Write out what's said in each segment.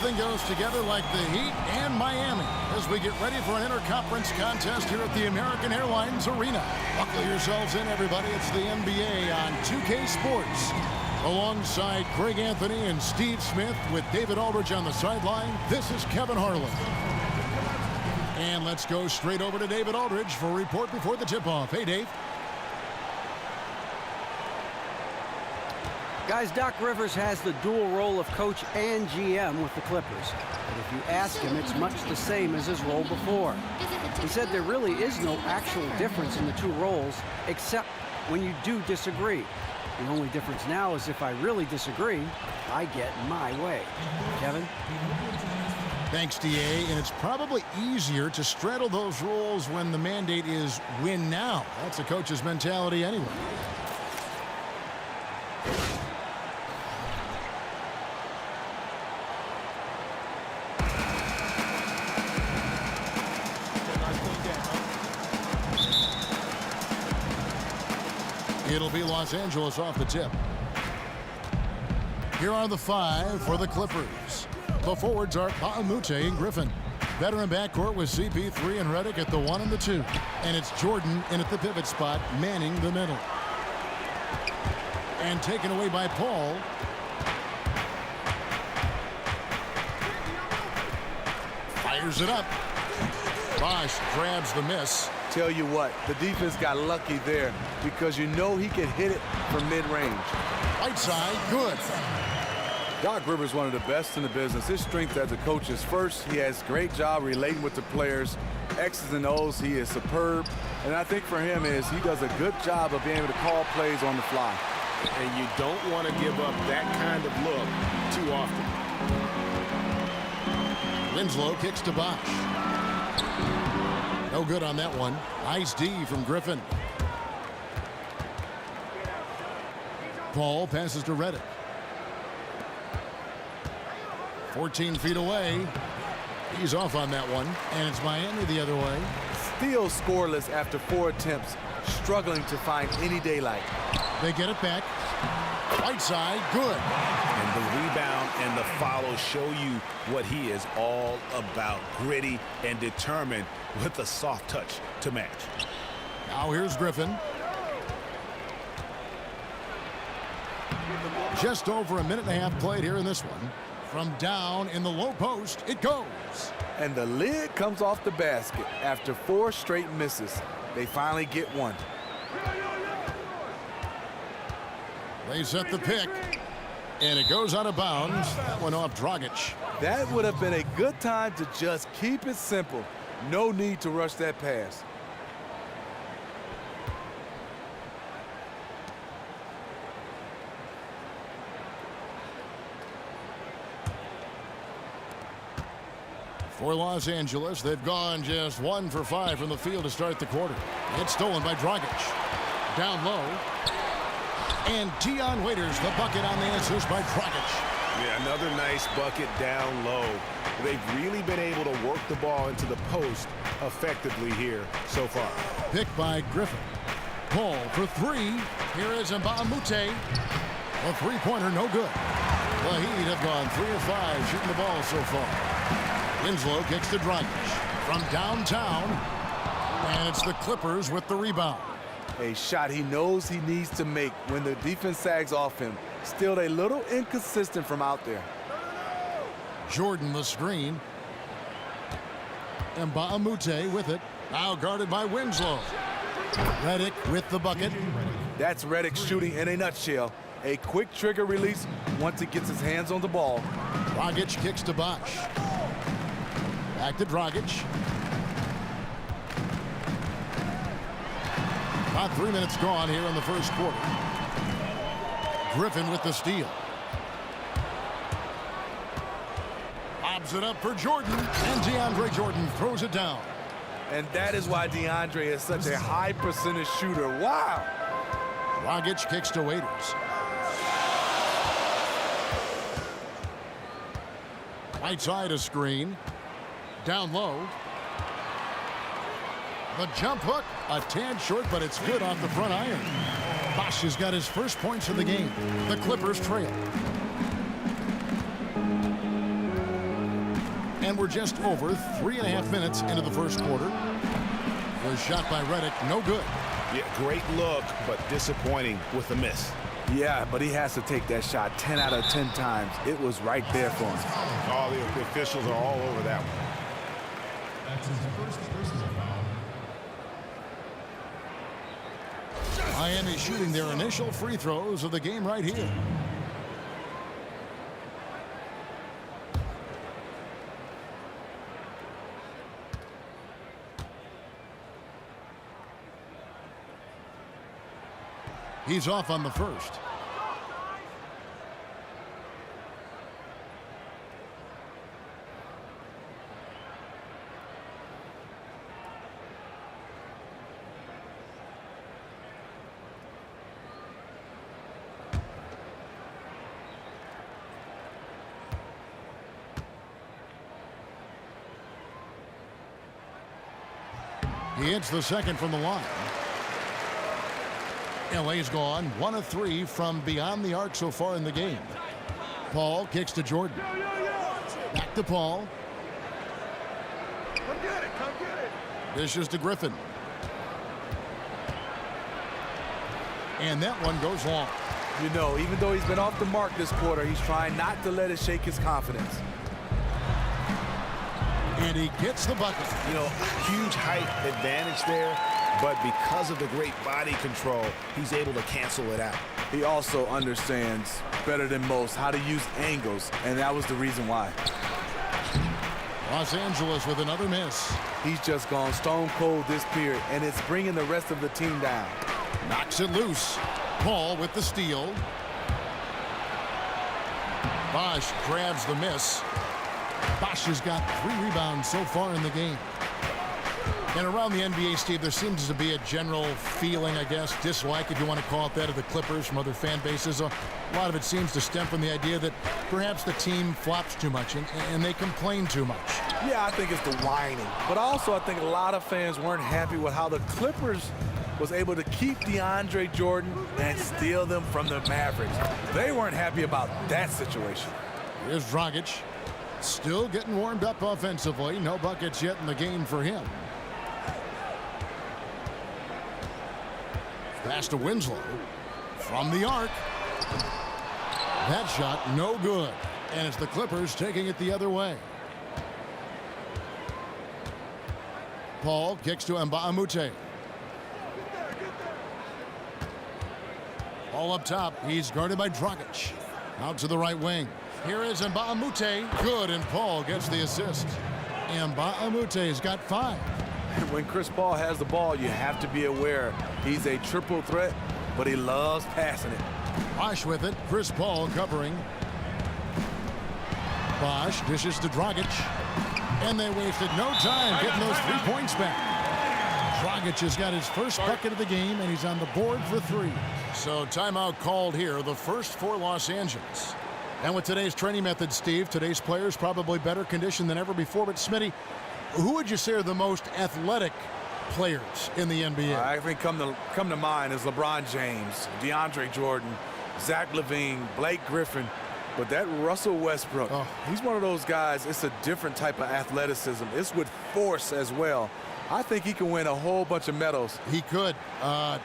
Nothing goes together like the Heat and Miami as we get ready for an interconference contest here at the American Airlines Arena. Buckle yourselves in, everybody. It's the NBA on 2K Sports. Alongside Greg Anthony and Steve Smith with David Aldridge on the sideline, this is Kevin Harlan. And let's go straight over to David Aldridge for a report before the tip-off. Hey, Dave. Guys, Doc Rivers has the dual role of coach and GM with the Clippers. But if you ask him, it's much the same as his role before. He said there really is no actual difference in the two roles, except when you do disagree. The only difference now is if I really disagree, I get my way. Kevin? Thanks, D.A. And it's probably easier to straddle those roles when the mandate is win now. That's a coach's mentality anyway. It'll be Los Angeles off the tip. Here are the five for the Clippers. The forwards are Mbah-a-Moute and Griffin. Veteran backcourt with CP3 and Redick at the 1 and the 2. And it's Jordan in at the pivot spot, manning the middle. And taken away by Paul. Fires it up. Bosh grabs the miss. Tell you what, the defense got lucky there because you know he can hit it from mid-range. Right side, good. Doc Rivers is one of the best in the business. His strength as a coach is first, he has a great job relating with the players. X's and O's, he is superb. And I think for him is he does a good job of being able to call plays on the fly. And you don't want to give up that kind of look too often. Winslow kicks to Bosh. No good on that one. Nice D from Griffin. Paul passes to Redick. 14 feet away. He's off on that one. And it's Miami the other way. Still scoreless after 4 attempts. Struggling to find any daylight. They get it back. Right side, good. And the rebound and the follow show you what he is all about. Gritty and determined with a soft touch to match. Now here's Griffin. Just over a minute and a half played here in this one. From down in the low post, it goes. And the lid comes off the basket after 4 straight misses. They finally get one. They set the pick, and it goes out of bounds. That went off Dragic. That would have been a good time to just keep it simple. No need to rush that pass. For Los Angeles, they've gone just 1 for 5 from the field to start the quarter. It's stolen by Dragic. Down low. And Dion Waiters, the bucket on the assist by Dragic. Yeah, another nice bucket down low. They've really been able to work the ball into the post effectively here so far. Picked by Griffin. Paul for 3. Here is Mbah-a-Moute. A three-pointer, no good. The Heat have gone 3 of 5 shooting the ball so far. Winslow kicks to Dragic from downtown. And it's the Clippers with the rebound. A shot he knows he needs to make when the defense sags off him. Still a little inconsistent from out there. Jordan the screen. And Mbah-a-Moute with it. Now guarded by Winslow. Redick with the bucket. That's Redick shooting in a nutshell. A quick trigger release once he gets his hands on the ball. Dragic kicks to Bosh. Back to Dragic. About 3 minutes gone here in the first quarter. Griffin with the steal. Lobs it up for Jordan. And DeAndre Jordan throws it down. And that is why DeAndre is such a high percentage shooter. Wow. Dragic kicks to Waiters. Right side a screen. Down low. The jump hook, a tad short, but it's good off the front iron. Bosh has got his first points of the game. The Clippers trail. And we're just over 3.5 minutes into the first quarter. The shot by Redick, no good. Yeah, great look, but disappointing with a miss. Yeah, but he has to take that shot 10 out of 10 times. It was right there for him. All the officials are all over that one. That's his first personal foul. Miami shooting their initial free throws of the game right here. He's off on the first. He hits the second from the line. LA's gone 1 of 3 from beyond the arc so far in the game. Paul kicks to Jordan. Back to Paul. Come get it, come get it. Dishes to Griffin. And that one goes long. You know, even though he's been off the mark this quarter, he's trying not to let it shake his confidence. And he gets the bucket. You know, huge height advantage there, but because of the great body control, he's able to cancel it out. He also understands better than most how to use angles, and that was the reason why. Los Angeles with another miss. He's just gone stone cold this period, and it's bringing the rest of the team down. Knocks it loose. Paul with the steal. Bosch grabs the miss. Bosch has got 3 rebounds so far in the game. And around the NBA, Steve, there seems to be a general feeling, I guess, dislike, if you want to call it that, of the Clippers from other fan bases. A lot of it seems to stem from the idea that perhaps the team flops too much and they complain too much. Yeah, I think it's the whining. But also, I think a lot of fans weren't happy with how the Clippers was able to keep DeAndre Jordan and steal them from the Mavericks. They weren't happy about that situation. Here's Dragic. Still getting warmed up offensively. No buckets yet in the game for him. Pass to Winslow. From the arc. That shot no good. And it's the Clippers taking it the other way. Paul kicks to Mbamute. All up top. He's guarded by Dragic. Out to the right wing. Here is Mbamute. Good, and Paul gets the assist. Mbamute has got 5. When Chris Paul has the ball, you have to be aware he's a triple threat, but he loves passing it. Bosch with it. Chris Paul covering. Bosch dishes to Dragic. And they wasted no time getting those 3 points back. Dragic has got his first bucket of the game, and he's on the board for 3. So timeout called here, the first for Los Angeles. And with today's training method, Steve, today's players probably better conditioned than ever before. But Smitty, who would you say are the most athletic players in the NBA? I think come to mind is LeBron James, DeAndre Jordan, Zach LaVine, Blake Griffin. But that Russell Westbrook, he's one of those guys, it's a different type of athleticism. It's with force as well. I think he can win a whole bunch of medals. He could.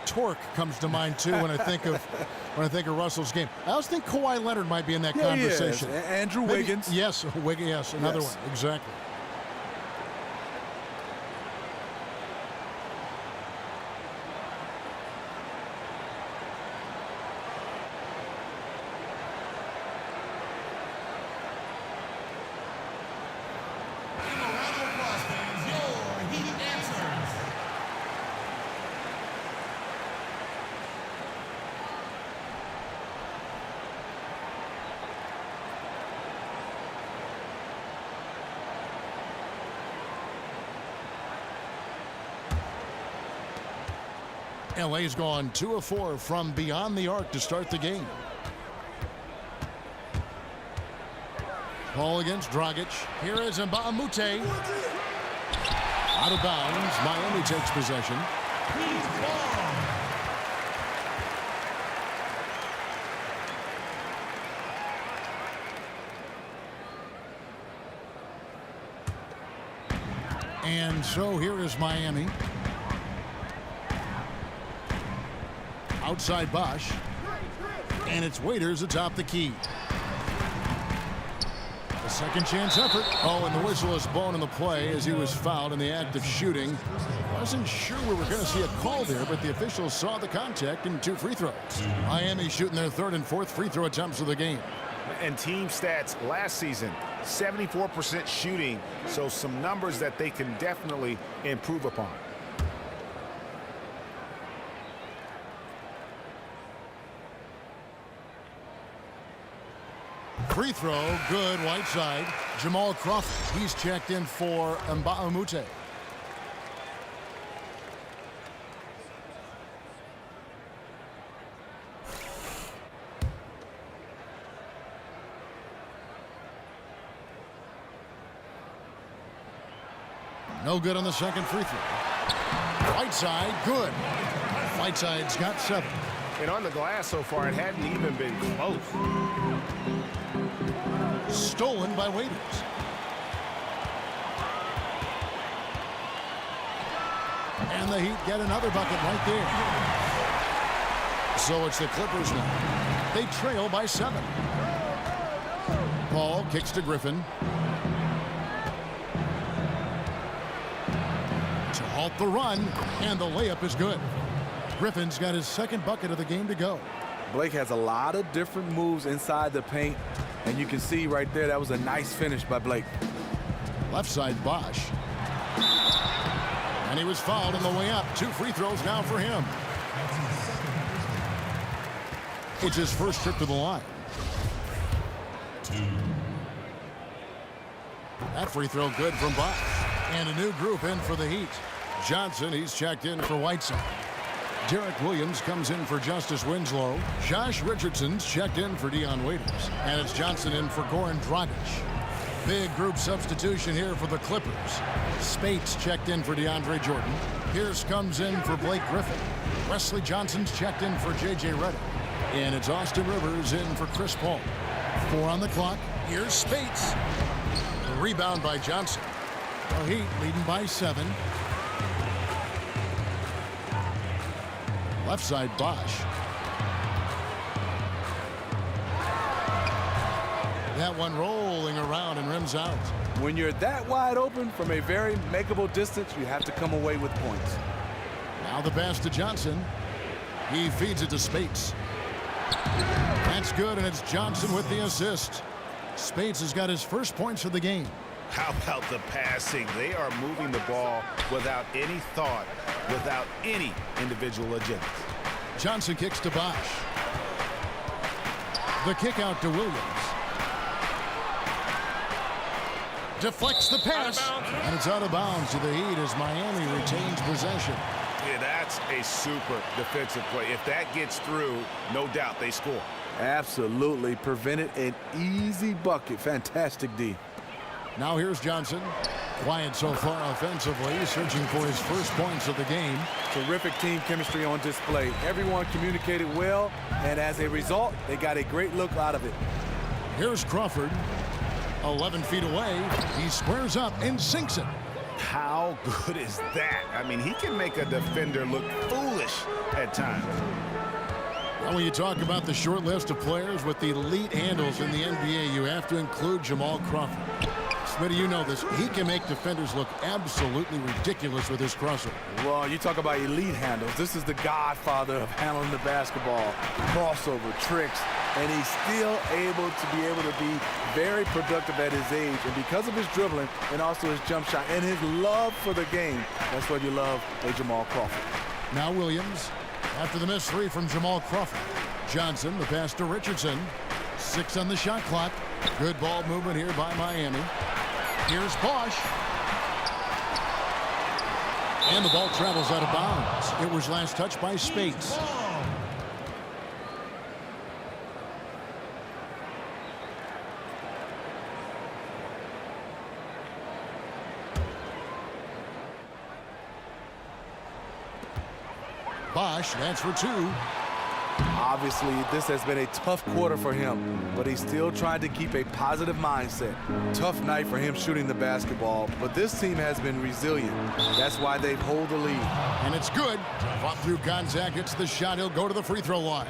Torque comes to mind too when I think of Russell's game. I also think Kawhi Leonard might be in that conversation. Andrew Wiggins. Yes, Wiggins. Yes, another one. Exactly. LA's gone 2 of 4 from beyond the arc to start the game. Paul against Dragic. Here is Mbamute. Out of bounds. Miami takes possession. And so here is Miami. Outside Bosch. And it's Waiters atop the key. A second chance effort. Oh, and the whistle is blown in the play as he was fouled in the act of shooting. Wasn't sure we were going to see a call there, but the officials saw the contact and 2 free throws. Miami shooting their 3rd and 4th free throw attempts of the game. And team stats last season, 74% shooting, so some numbers that they can definitely improve upon. Free throw, good, Whiteside. Jamal Crawford, he's checked in for Mbahumute. No good on the second free throw. Whiteside, good. Whiteside's got 7. And on the glass so far, it hadn't even been close. Stolen by Waiters. And the Heat get another bucket right there. So it's the Clippers now. They trail by 7. Paul kicks to Griffin. To halt the run, and the layup is good. Griffin's got his 2nd bucket of the game to go. Blake has a lot of different moves inside the paint, and you can see right there that was a nice finish by Blake. Left side Bosch. And he was fouled on the way up. 2 free throws now for him. It's his first trip to the line. 2. That free throw good from Bosch. And a new group in for the Heat. Johnson, he's checked in for Whiteside. Derek Williams comes in for Justice Winslow. Josh Richardson's checked in for Dion Waiters. And it's Johnson in for Goran Dragic. Big group substitution here for the Clippers. Spates checked in for DeAndre Jordan. Pierce comes in for Blake Griffin. Wesley Johnson's checked in for J.J. Redick. And it's Austin Rivers in for Chris Paul. 4 on the clock. Here's Spates. The rebound by Johnson. The Heat leading by 7. Left side Bosch. That one rolling around and rims out. When you're that wide open from a very makeable distance, you have to come away with points. Now the pass to Johnson. He feeds it to Spates. That's good, and it's Johnson with the assist. Spates has got his first points of the game. How about the passing? They are moving the ball without any thought, without any individual agenda. Johnson kicks to Bosch. The kick out to Williams. Deflects the pass. And it's out of bounds to the Heat as Miami retains possession. Yeah, that's a super defensive play. If that gets through, no doubt they score. Absolutely. Prevented an easy bucket. Fantastic D. Now here's Johnson. Quiet so far offensively, searching for his first points of the game. Terrific team chemistry on display. Everyone communicated well, and as a result, they got a great look out of it. Here's Crawford. 11 feet away. He squares up and sinks it. How good is that? I mean, he can make a defender look foolish at times. Well, when you talk about the short list of players with the elite handles in the NBA, you have to include Jamal Crawford. Smitty, you know this. He can make defenders look absolutely ridiculous with his crossover. Well, you talk about elite handles. This is the godfather of handling the basketball. Crossover, tricks, and he's still able to be very productive at his age. And because of his dribbling and also his jump shot and his love for the game, that's what you love a Jamal Crawford. Now Williams, after the missed 3 from Jamal Crawford. Johnson, the pass to Richardson. 6 on the shot clock. Good ball movement here by Miami. Here's Bosch. And the ball travels out of bounds. It was last touched by Spates. Bosch, that's for 2. Obviously, this has been a tough quarter for him, but he's still trying to keep a positive mindset. Tough night for him shooting the basketball, but this team has been resilient. That's why they hold the lead. And it's good. Fought through contact, hits the shot. He'll go to the free throw line.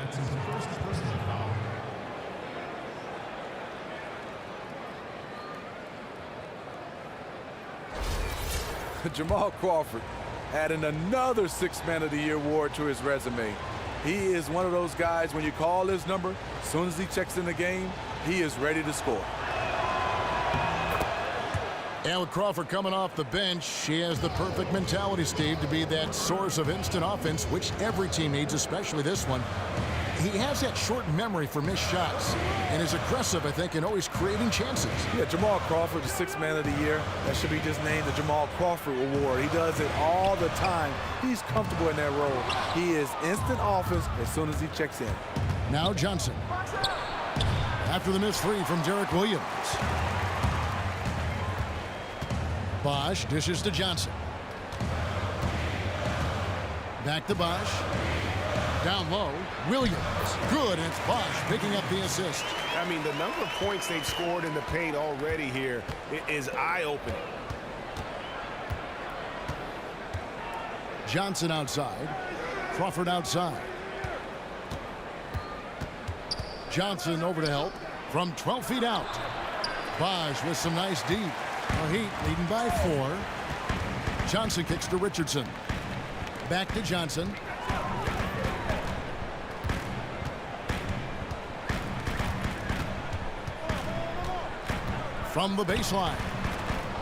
Jamal Crawford adding another Sixth Man of the Year award to his resume. He is one of those guys, when you call his number, as soon as he checks in the game, he is ready to score. And with Crawford coming off the bench, he has the perfect mentality, Steve, to be that source of instant offense, which every team needs, especially this one. He has that short memory for missed shots and is aggressive, I think, and always creating chances. Yeah, Jamal Crawford, the Sixth Man of the Year. That should be just named the Jamal Crawford Award. He does it all the time. He's comfortable in that role. He is instant offense as soon as he checks in. Now Johnson. After the missed three from Derek Williams. Bosch dishes to Johnson. Back to Bosch. Down low, Williams. Good, and it's Bosch picking up the assist. I mean, the number of points they've scored in the paint already here is eye-opening. Johnson outside. Crawford outside. Johnson over to help from 12 feet out. Bosch with some nice D. The Heat leading by 4. Johnson kicks to Richardson. Back to Johnson. From the baseline.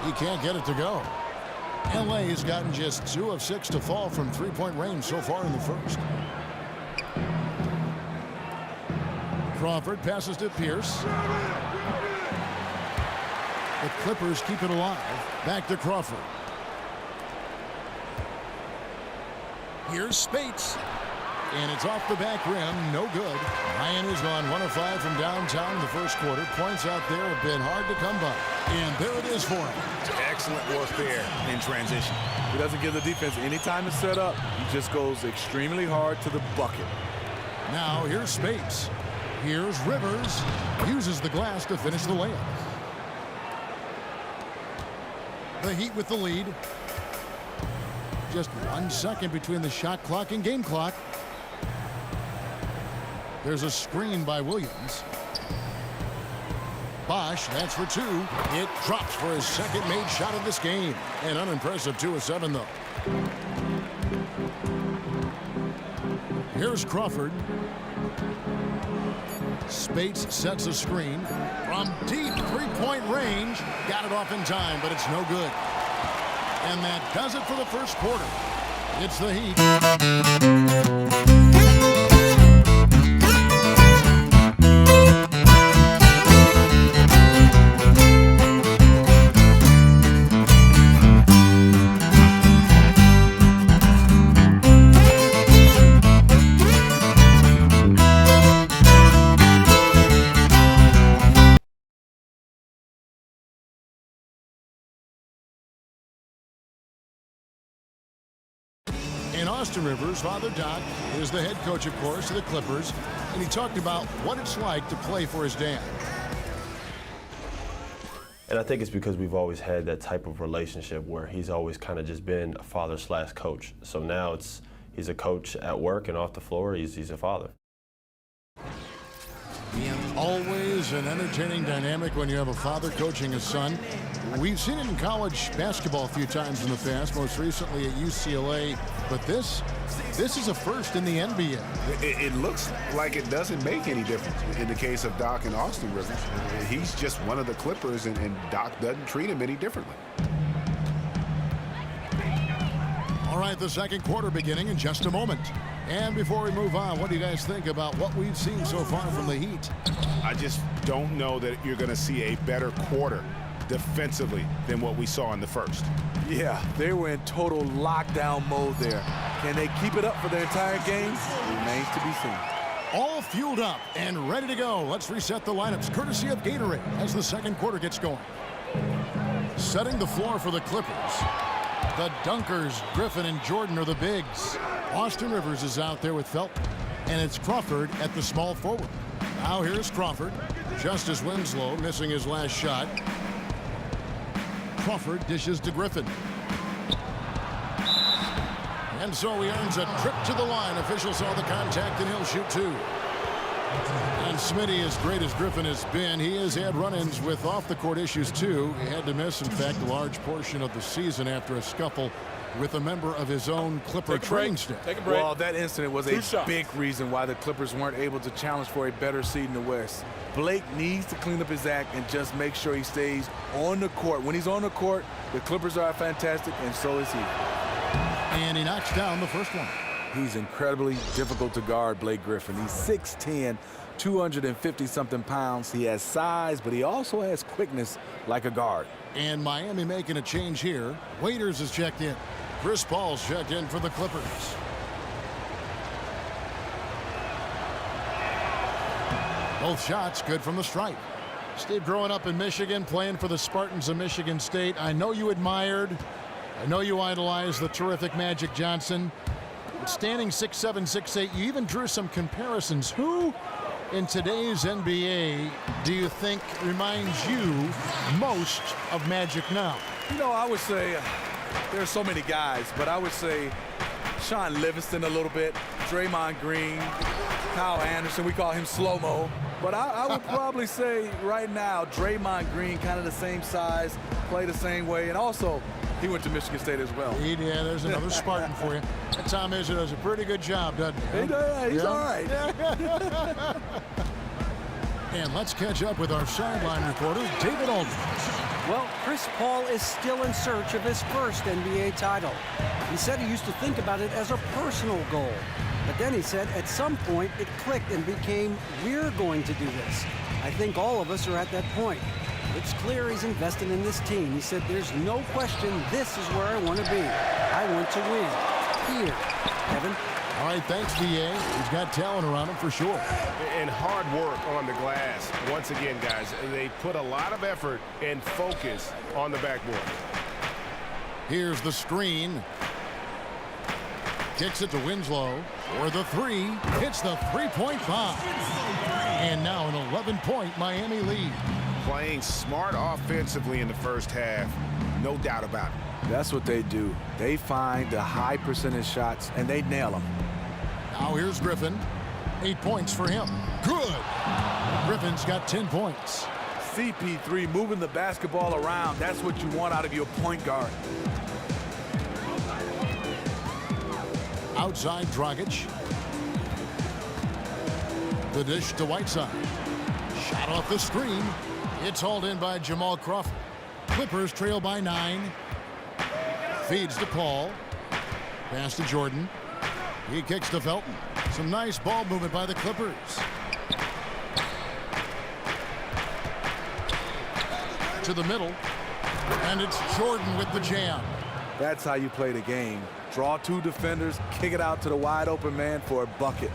He can't get it to go. LA has gotten just 2 of 6 to fall from three-point range so far in the first. Crawford passes to Pierce. The Clippers keep it alive. Back to Crawford. Here's Spates. And it's off the back rim. No good. Ryan has gone 1 of 5 from downtown in the first quarter. Points out there have been hard to come by. And there it is for him. Excellent work there in transition. He doesn't give the defense any time to set up. He just goes extremely hard to the bucket. Now here's Spates. Here's Rivers. Uses the glass to finish the layup. The Heat with the lead. Just 1 second between the shot clock and game clock. There's a screen by Williams. Bosch, that's for 2. It drops for his second made shot of this game. An unimpressive 2 of 7, though. Here's Crawford. Spates sets a screen. From deep three-point range. Got it off in time, but it's no good. And that does it for the first quarter. It's the Heat. And Austin Rivers, Father Doc, is the head coach, of course, of the Clippers, and he talked about what it's like to play for his dad. And I think it's because we've always had that type of relationship where he's always kind of just been a father/coach. So now he's a coach at work and off the floor, he's a father. Always an entertaining dynamic when you have a father coaching a son. We've seen it in college basketball a few times in the past, most recently at UCLA. But this is a first in the NBA. It looks like it doesn't make any difference in the case of Doc and Austin Rivers. He's just one of the Clippers, and Doc doesn't treat him any differently. All right, the second quarter beginning in just a moment. And before we move on, what do you guys think about what we've seen so far from the Heat? I just don't know that you're going to see a better quarter defensively than what we saw in the first. Yeah, they were in total lockdown mode there. Can they keep it up for the entire game? Remains to be seen. All fueled up and ready to go. Let's reset the lineups courtesy of Gatorade as the second quarter gets going. Setting the floor for the Clippers. The Dunkers, Griffin and Jordan, are the bigs. Austin Rivers is out there with Felton. And it's Crawford at the small forward. Now here's Crawford. Justice Winslow missing his last shot. Crawford dishes to Griffin. And so he earns a trip to the line. Officials saw the contact, and he'll shoot two. And Smitty, as great as Griffin has been, he has had run-ins with off-the-court issues, too. He had to miss, in fact, a large portion of the season after a scuffle with a member of his own Clipper training staff. Take a break. Well, that incident was a big reason why the Clippers weren't able to challenge for a better seed in the West. Blake needs to clean up his act and just make sure he stays on the court. When he's on the court, the Clippers are fantastic, and so is he. And he knocks down the first one. He's incredibly difficult to guard, Blake Griffin. He's 6'10", 250-something pounds. He has size, but he also has quickness like a guard. And Miami making a change here. Waiters is checked in. Chris Paul's checked in for the Clippers. Both shots good from the stripe. Steve, growing up in Michigan, playing for the Spartans of Michigan State, I know you admired, I know you idolized the terrific Magic Johnson. Standing 6'7", 6'8", you even drew some comparisons. Who in today's NBA do you think reminds you most of Magic now? You know, I would say there's so many guys, but I would say Sean Livingston a little bit, Draymond Green, Kyle Anderson, we call him slow-mo. But I would probably say right now, Draymond Green, kind of the same size, play the same way, and also he went to Michigan State as well. Yeah, there's another Spartan for you. And Tom Izzo does a pretty good job, doesn't he? He's all right. And let's catch up with our sideline reporter, David Aldridge. Well, Chris Paul is still in search of his first NBA title. He said he used to think about it as a personal goal. But then he said at some point it clicked and became, we're going to do this. I think all of us are at that point. It's clear he's invested in this team. He said, there's no question this is where I want to be. I want to win. Here, Kevin. All right, thanks, D.A. He's got talent around him for sure. And hard work on the glass. Once again, guys, they put a lot of effort and focus on the backboard. Here's the screen. Kicks it to Winslow for the three. Hits the three-point bomb. And now an 11-point Miami lead. Playing smart offensively in the first half, no doubt about it. That's what they do. They find the high percentage shots, and they nail them. Now here's Griffin. 8 points for him. Good. Griffin's got 10 points. CP3 moving the basketball around. That's what you want out of your point guard. Outside Dragic. The dish to Whiteside. Shot off the screen. It's hauled in by Jamal Crawford. Clippers trail by 9. Feeds to Paul. Pass to Jordan. He kicks to Felton. Some nice ball movement by the Clippers. To the middle. And it's Jordan with the jam. That's how you play the game. Draw two defenders, kick it out to the wide open man for a bucket.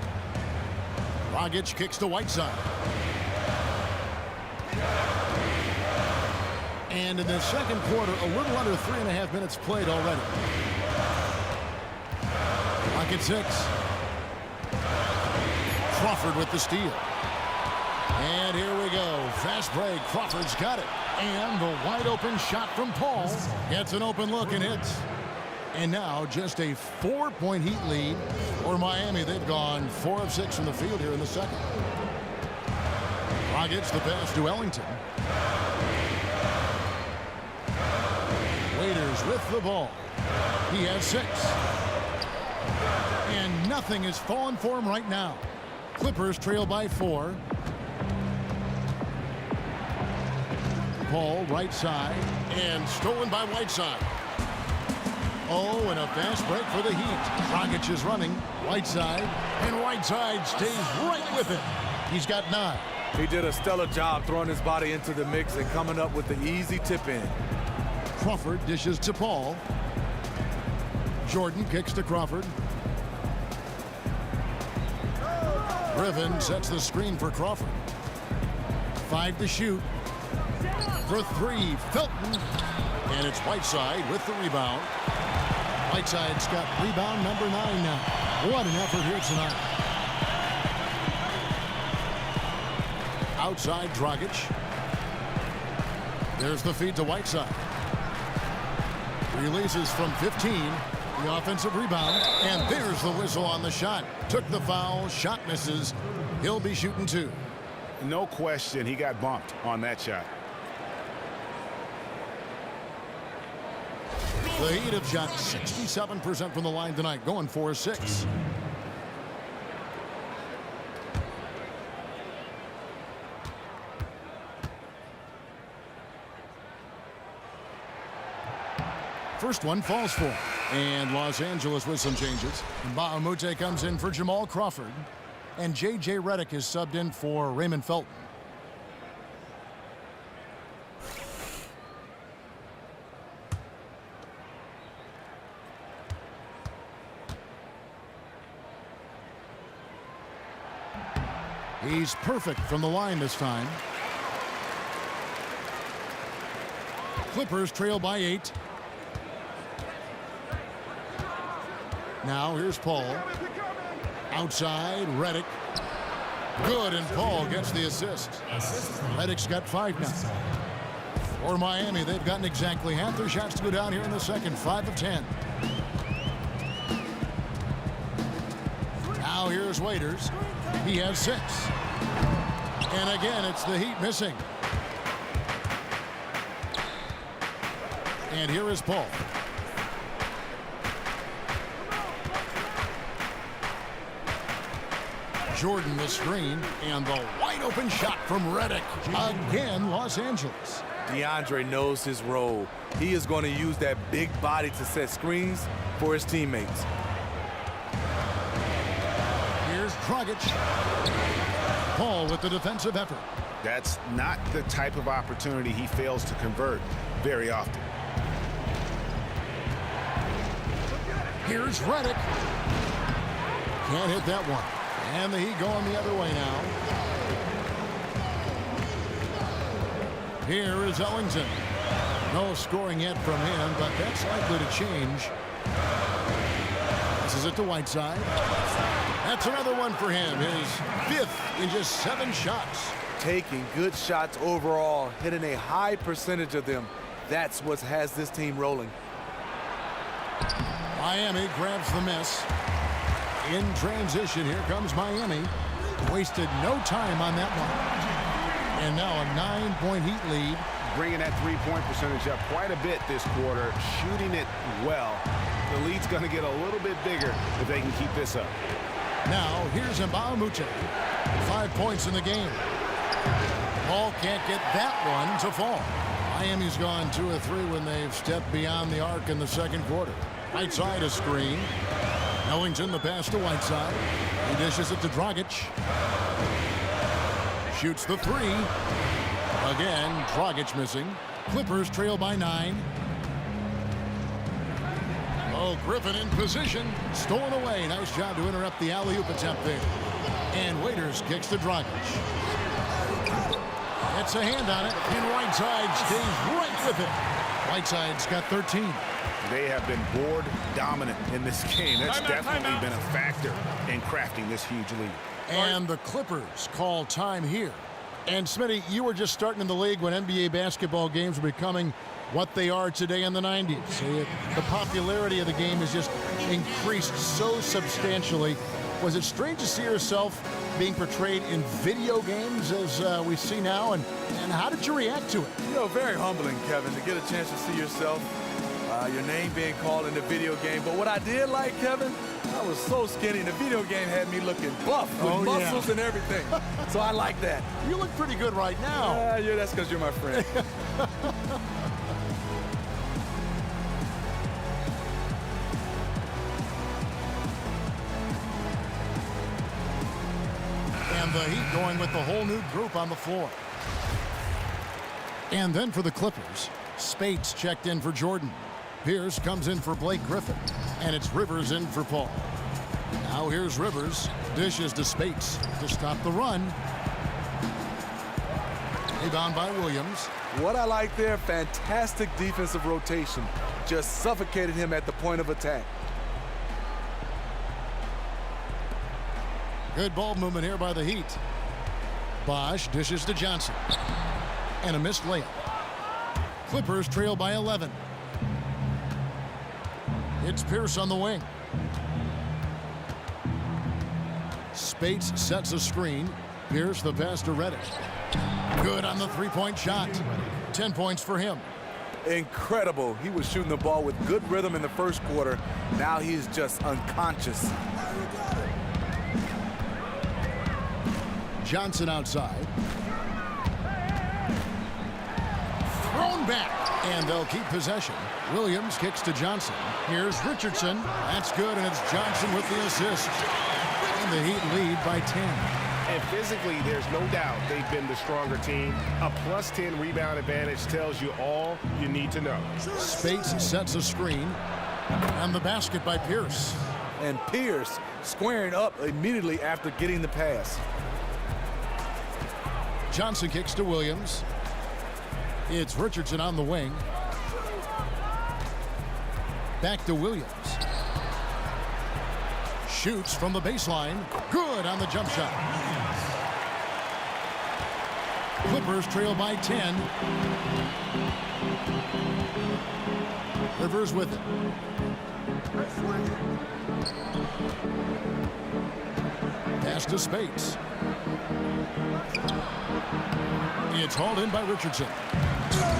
Dragic kicks to Whiteside. And in the second quarter, a little under 3.5 minutes played already. Clock at 6. Crawford with the steal. And here we go. Fast break. Crawford's got it. And the wide open shot from Paul. Gets an open look and hits. And now just a 4-point Heat lead for Miami. They've gone 4 of 6 from the field here in the second. Dragic the pass to Ellington. Waiters with the ball. He has 6. And nothing is falling for him right now. Clippers trail by 4. Paul right side and stolen by Whiteside. Oh, and a fast break for the Heat. Dragic is running. Whiteside, and Whiteside stays right with it. He's got 9. He did a stellar job throwing his body into the mix and coming up with the easy tip in. Crawford dishes to Paul. Jordan kicks to Crawford. Griffin sets the screen for Crawford. 5 to shoot. For 3, Felton. And it's Whiteside with the rebound. Whiteside's got rebound number 9 now. What an effort here tonight. Outside Dragic. There's the feed to Whiteside. Releases from 15. The offensive rebound. And there's the whistle on the shot. Took the foul. Shot misses. He'll be shooting 2. No question he got bumped on that shot. The Heat have shot 67% from the line tonight, going 4-6. First one falls for him. And Los Angeles with some changes. Mbah a Moute comes in for Jamal Crawford. And J.J. Redick is subbed in for Raymond Felton. He's perfect from the line this time. Clippers trail by 8. Now here's Paul. Outside, Redick. Good, and Paul gets the assist. Redick's got 5 now. For Miami, they've gotten exactly half their shots to go down here in the second. 5 of 10. Now here's Waiters. He has 6. And again, it's the Heat missing. And here is Paul. Jordan the screen, and the wide open shot from Redick. Again, Los Angeles. DeAndre knows his role. He is going to use that big body to set screens for his teammates. Here's Dragic. Paul with the defensive effort. That's not the type of opportunity he fails to convert very often. Here's Redick. Can't hit that one. And the Heat going the other way now. Here is Ellington. No scoring yet from him, but that's likely to change. This is it to Whiteside. That's another one for him. His 5th in just 7 shots. Taking good shots overall, hitting a high percentage of them. That's what has this team rolling. Miami grabs the miss. In transition, here comes Miami. Wasted no time on that one. And now a 9-point Heat lead. Bringing that three-point percentage up quite a bit this quarter, shooting it well. The lead's going to get a little bit bigger if they can keep this up. Now, here's Mbah a Moute. 5 points in the game. Paul can't get that one to fall. Miami's gone 2 of 3 when they've stepped beyond the arc in the second quarter. Right side a screen. Ellington the pass to Whiteside. He dishes it to Dragic. Shoots the 3. Again, Dragic missing. Clippers trail by 9. Oh, Griffin in position. Stolen away. Nice job to interrupt the alley-oop attempt there. And Waiters kicks to Dragic. Gets a hand on it, and Whiteside stays right with it. Whiteside's got 13. They have been board dominant in this game. That's definitely been a factor in crafting this huge lead. And the Clippers call time here. And Smitty, you were just starting in the league when NBA basketball games were becoming what they are today in the 90s. The popularity of the game has just increased so substantially. Was it strange to see yourself being portrayed in video games as we see now? And how did you react to it? You know, very humbling, Kevin, to get a chance to see yourself, your name being called in the video game. But what I did like, Kevin, I was so skinny. The video game had me looking buff with muscles and everything. So I like that. You look pretty good right now. Yeah, that's because you're my friend. And the Heat going with the whole new group on the floor. And then for the Clippers, Spates checked in for Jordan. Pierce comes in for Blake Griffin. And it's Rivers in for Paul. Now here's Rivers. Dishes to Spates to stop the run. Rebound by Williams. What I like there, fantastic defensive rotation. Just suffocated him at the point of attack. Good ball movement here by the Heat. Bosch dishes to Johnson. And a missed layup. Clippers trail by 11. It's Pierce on the wing. Spates sets a screen. Pierce the pass to Redick. Good on the three-point shot. 10 points for him. Incredible. He was shooting the ball with good rhythm in the first quarter. Now he's just unconscious. Johnson outside. Thrown back. And they'll keep possession. Williams kicks to Johnson. Here's Richardson. That's good, and it's Johnson with the assist. And the Heat lead by 10. And physically, there's no doubt they've been the stronger team. A plus 10 rebound advantage tells you all you need to know. Spates sets a screen. And the basket by Pierce. And Pierce squaring up immediately after getting the pass. Johnson kicks to Williams. It's Richardson on the wing. Back to Williams. Shoots from the baseline. Good on the jump shot. Clippers trail by 10. Rivers with it. Pass to Spates. It's hauled in by Richardson.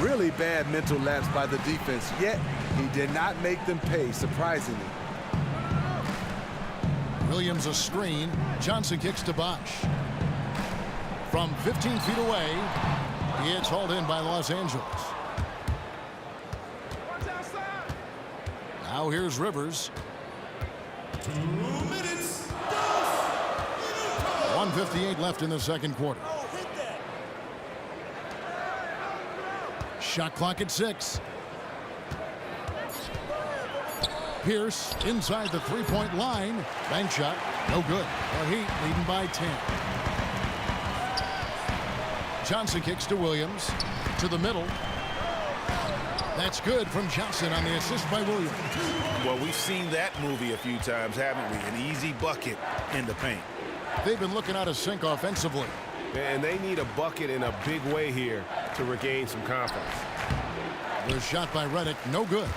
Really bad mental lapse by the defense, yet he did not make them pay, surprisingly. Williams a screen. Johnson kicks to Bosch. From 15 feet away, it's hauled in by Los Angeles. Now here's Rivers. 2 minutes. 1:58 left in the second quarter. Shot clock at 6. Pierce inside the three-point line. Bank shot, no good. The Heat leading by 10. Johnson kicks to Williams. To the middle. That's good from Johnson on the assist by Williams. Well, we've seen that movie a few times, haven't we? An easy bucket in the paint. They've been looking out of sync offensively. And they need a bucket in a big way here to regain some confidence. The shot by Redick, no good.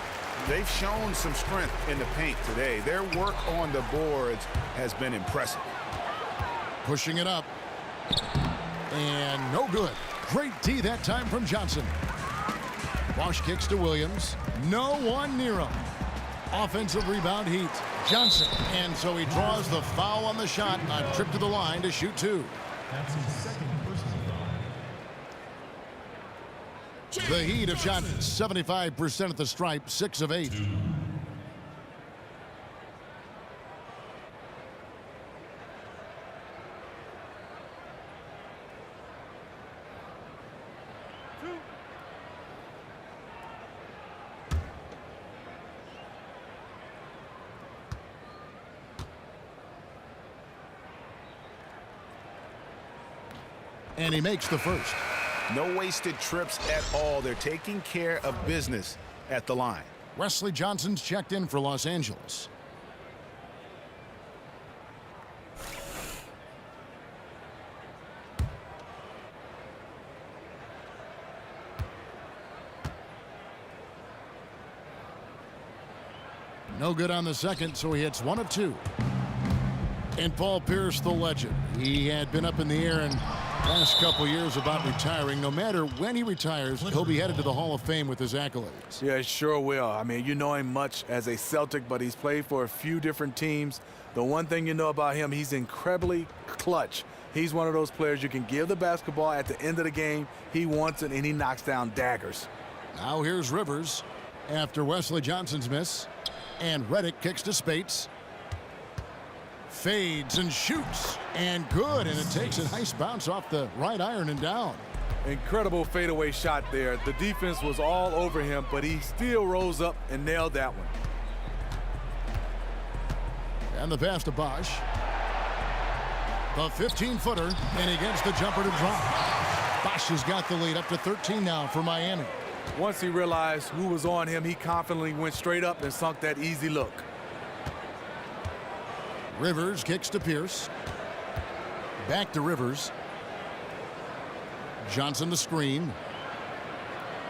They've shown some strength in the paint today. Their work on the boards has been impressive. Pushing it up. And no good. Great D that time from Johnson. Bosch kicks to Williams. No one near him. Offensive rebound Heat. Johnson. And so he draws the foul on the shot. A trip to the line to shoot 2. That's his second personal foul. The Heat have shot 75% at the stripe, 6 of 8. And he makes the first. No wasted trips at all. They're taking care of business at the line. Wesley Johnson's checked in for Los Angeles. No good on the second, so he hits 1 of 2. And Paul Pierce, the legend. He had been up in the air in last couple years about retiring. No matter when he retires, he'll be headed to the Hall of Fame with his accolades. Yeah, sure will. I mean, you know him much as a Celtic, but he's played for a few different teams. The one thing you know about him, he's incredibly clutch. He's one of those players you can give the basketball at the end of the game. He wants it, and he knocks down daggers. Now here's Rivers after Wesley Johnson's miss. And Redick kicks to Spates. Fades and shoots. And good. And it takes a nice bounce off the right iron and down. Incredible fadeaway shot there. The defense was all over him, but he still rose up and nailed that one. And the pass to Bosch. The 15-footer, and he gets the jumper to drop. Bosch has got the lead up to 13 now for Miami. Once he realized who was on him, he confidently went straight up and sunk that easy look. Rivers kicks to Pierce. Back to Rivers. Johnson the screen.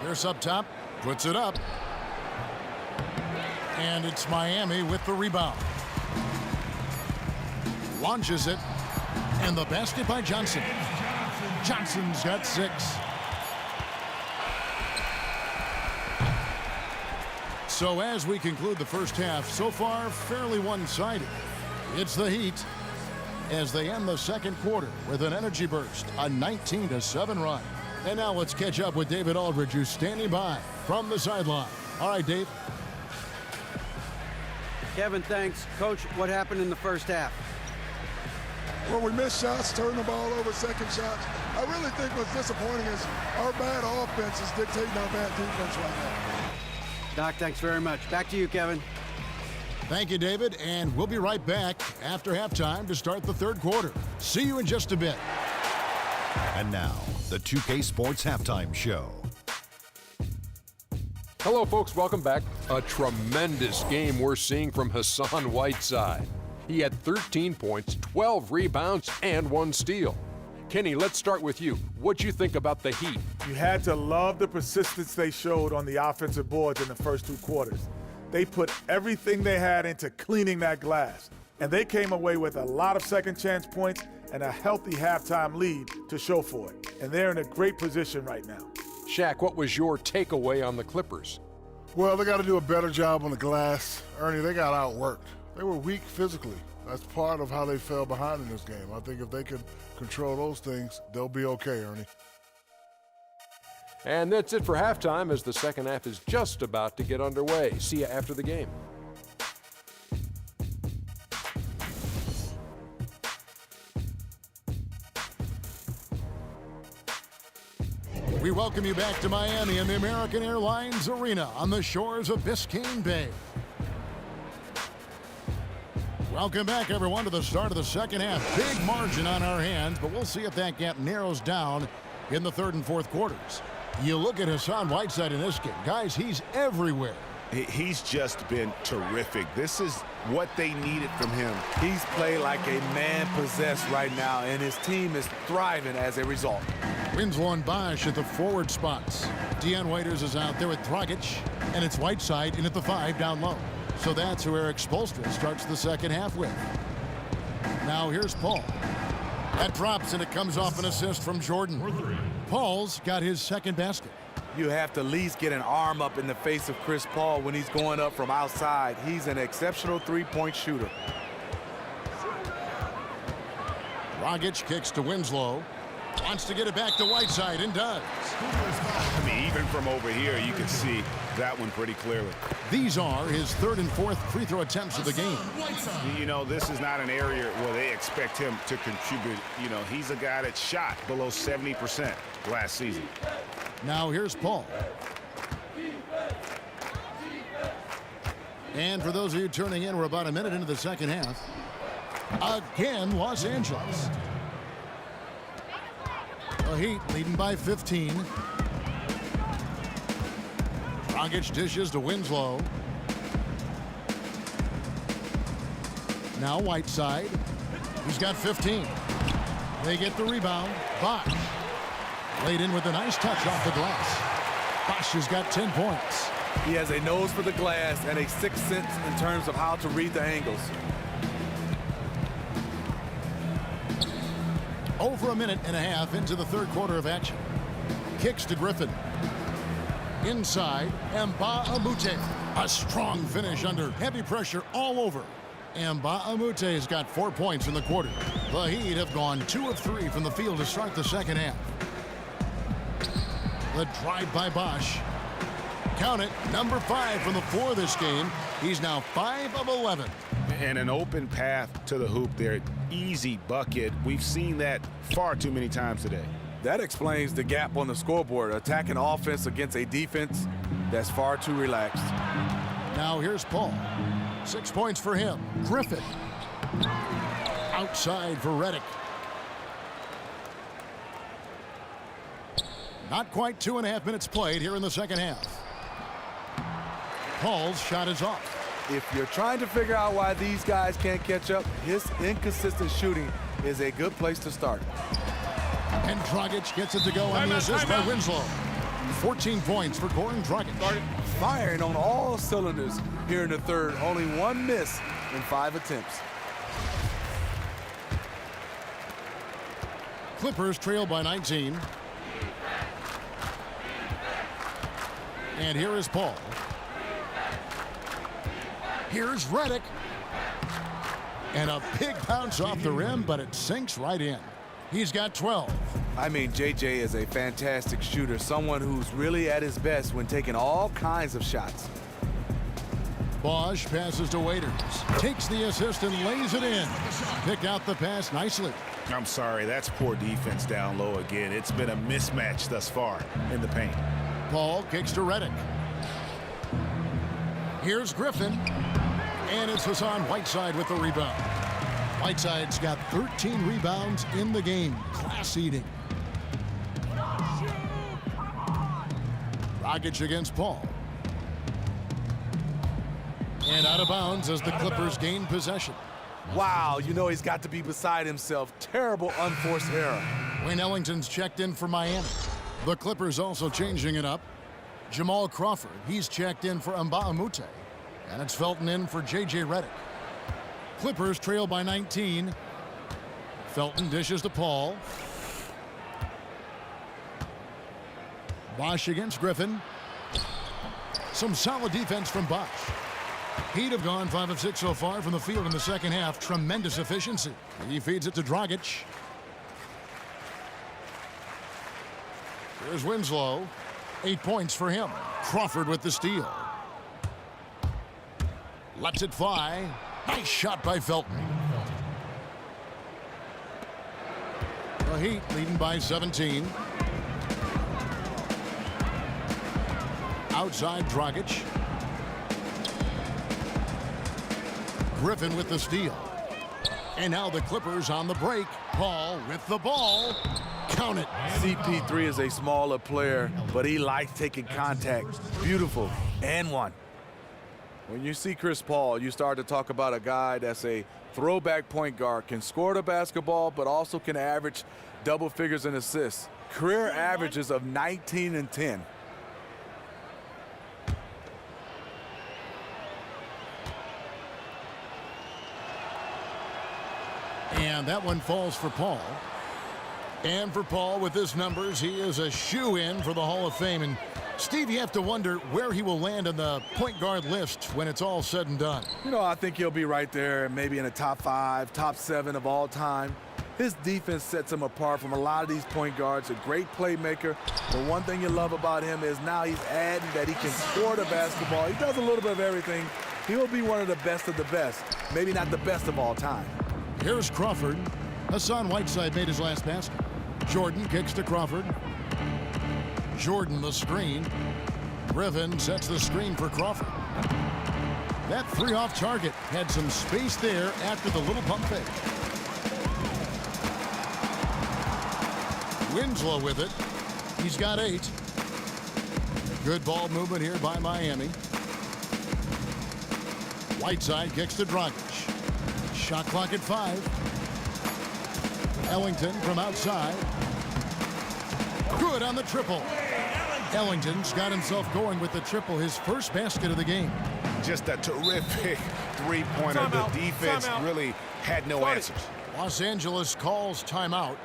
Here's up top. Puts it up. And it's Miami with the rebound. Launches it. And the basket by Johnson. Johnson's got 6. So as we conclude the first half, so far fairly one-sided. It's the Heat as they end the second quarter with an energy burst, a 19-7 run. And now let's catch up with David Aldridge, who's standing by from the sideline. All right, Dave. Kevin, thanks. Coach, what happened in the first half? Well, we missed shots, turned the ball over, second shots. I really think what's disappointing is our bad offense is dictating our bad defense right now. Doc, thanks very much. Back to you, Kevin. Thank you, David, and we'll be right back after halftime to start the third quarter. See you in just a bit. And now, the 2K Sports Halftime Show. Hello, folks. Welcome back. A tremendous game we're seeing from Hassan Whiteside. He had 13 points, 12 rebounds, and 1 steal. Kenny, let's start with you. What'd you think about the Heat? You had to love the persistence they showed on the offensive boards in the first 2 quarters. They put everything they had into cleaning that glass, and they came away with a lot of second chance points and a healthy halftime lead to show for it. And they're in a great position right now. Shaq, what was your takeaway on the Clippers? Well, they got to do a better job on the glass. Ernie, they got outworked. They were weak physically. That's part of how they fell behind in this game. I think if they can control those things, they'll be okay, Ernie. And that's it for halftime as the second half is just about to get underway. See you after the game. We welcome you back to Miami in the American Airlines Arena on the shores of Biscayne Bay. Welcome back, everyone, to the start of the second half. Big margin on our hands, but we'll see if that gap narrows down in the third and fourth quarters. You look at Hassan Whiteside in this game. Guys, he's everywhere. He's just been terrific. This is what they needed from him. He's played like a man possessed right now, and his team is thriving as a result. Winslow and Bosch at the forward spots. Dion Waiters is out there with Dragic, and it's Whiteside in at the 5 down low. So that's who Eric Spoelstra starts the second half with. Now here's Paul. That drops, and it comes off an assist from Jordan. Paul's got his second basket. You have to at least get an arm up in the face of Chris Paul when he's going up from outside. He's an exceptional three-point shooter. Dragic kicks to Winslow. Wants to get it back to Whiteside, and does. I mean, even from over here, you can see that one pretty clearly. These are his third and fourth free throw attempts of the game. You know, this is not an area where they expect him to contribute. You know, he's a guy that shot below 70% last season. Now here's Paul. And for those of you turning in, we're about a minute into the second half. Again, Los Angeles. The Heat leading by 15. Dragic dishes to Winslow. Now Whiteside. He's got 15. They get the rebound. Bosch. Laid in with a nice touch off the glass. Bosch has got 10 points. He has a nose for the glass and a sixth sense in terms of how to read the angles. Over a minute and a half into the third quarter of action. Kicks to Griffin. Inside, Mbah a Moute. A strong finish under heavy pressure all over. Mbah a Moute has got 4 points in the quarter. The Heat have gone 2 of 3 from the field to start the second half. The drive by Bosch. Count it, number 5 from the floor this game. He's now 5 of 11. And an open path to the hoop there. Easy bucket. We've seen that far too many times today. That explains the gap on the scoreboard. Attacking offense against a defense that's far too relaxed. Now here's Paul. 6 points for him. Griffin. Outside for Redick. Not quite 2.5 minutes played here in the second half. Paul's shot is off. If you're trying to figure out why these guys can't catch up, his inconsistent shooting is a good place to start. And Dragic gets it to go on the assist by Winslow. 14 points for Goran Dragic. Firing on all cylinders here in the third. Only one miss in 5 attempts. Clippers trail by 19. And here is Paul. Here's Redick. And a big bounce off the rim, but it sinks right in. He's got 12. I mean, JJ is a fantastic shooter, someone who's really at his best when taking all kinds of shots. Bosch passes to Waiters. Takes the assist and lays it in. Pick out the pass nicely. I'm sorry, that's poor defense down low again. It's been a mismatch thus far in the paint. Paul kicks to Redick. Here's Griffin. And it's Hassan Whiteside with the rebound. Whiteside's got 13 rebounds in the game. Class eating. Dragic against Paul. And out of bounds as the Clippers gain possession. Wow, you know he's got to be beside himself. Terrible unforced error. Wayne Ellington's checked in for Miami. The Clippers also changing it up. Jamal Crawford, he's checked in for Mbah a Moute. And it's Felton in for J.J. Redick. Clippers trail by 19. Felton dishes to Paul. Bosch against Griffin. Some solid defense from Bosch. Heat have gone 5 of 6 so far from the field in the second half. Tremendous efficiency. He feeds it to Dragic. Here's Winslow. 8 points for him. Crawford with the steal. Lets it fly. Nice shot by Felton. The Heat leading by 17. Outside Dragic. Griffin with the steal. And now the Clippers on the break. Paul with the ball. Count it. CP3 is a smaller player, but he likes taking contact. Beautiful. And one. When you see Chris Paul, you start to talk about a guy that's a throwback point guard, can score the basketball, but also can average double figures in assists. Career averages of 19 and 10. And that one falls for Paul. And for Paul, with his numbers, he is a shoo-in for the Hall of Fame. And Steve, you have to wonder where he will land on the point guard list when it's all said and done. You know, I think he'll be right there, maybe in the top 5, top 7 of all time. His defense sets him apart from a lot of these point guards. A great playmaker. The one thing you love about him is now he's adding that he can score the basketball. He does a little bit of everything. He'll be one of the best, maybe not the best of all time. Here's Crawford. Hassan Whiteside made his last basket. Jordan kicks to Crawford. Jordan the screen. Griffin sets the screen for Crawford. That 3 off target had some space there after the little pump fake. Winslow with it. He's got 8. Good ball movement here by Miami. Whiteside kicks to Dragic. Shot clock at 5. Ellington from outside. Good on the triple. Ellington's got himself going with the triple, his first basket of the game. Just a terrific three-pointer. The defense really had no answers. Los Angeles calls timeout.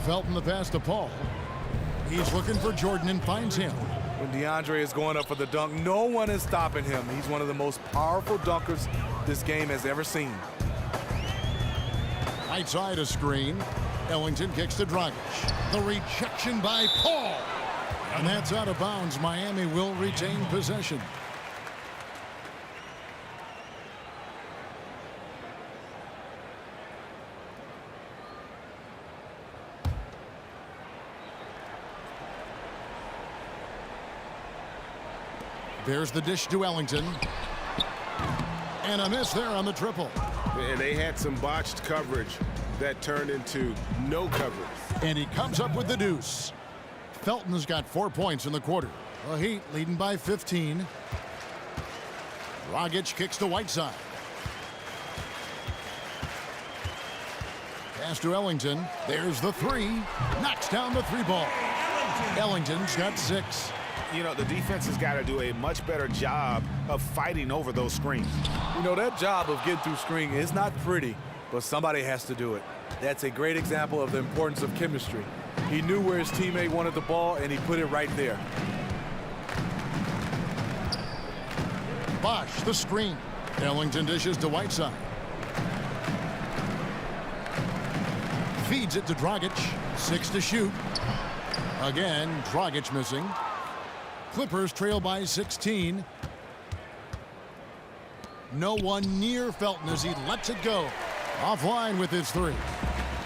Felton the pass to Paul. He's looking for Jordan and finds him. When DeAndre is going up for the dunk, no one is stopping him. He's one of the most powerful dunkers this game has ever seen. Right side a screen. Ellington kicks to Dragic. The rejection by Paul. And that's out of bounds. Miami will retain possession. There's the dish to Ellington. And a miss there on the triple. And they had some botched coverage that turned into no coverage. And he comes up with the deuce. Felton has got 4 points in the quarter. The Heat leading by 15. Dragic kicks to Whiteside. Pass to Ellington. There's the three. Knocks down the three ball. Ellington's got 6. You know, the defense has got to do a much better job of fighting over those screens. You know, that job of getting through screen is not pretty, but somebody has to do it. That's a great example of the importance of chemistry. He knew where his teammate wanted the ball, and he put it right there. Bosh, the screen. Ellington dishes to Whiteside. Feeds it to Dragic. 6 to shoot. Again, Dragic missing. Clippers trail by 16. No one near Felton as he lets it go. Offline with his 3.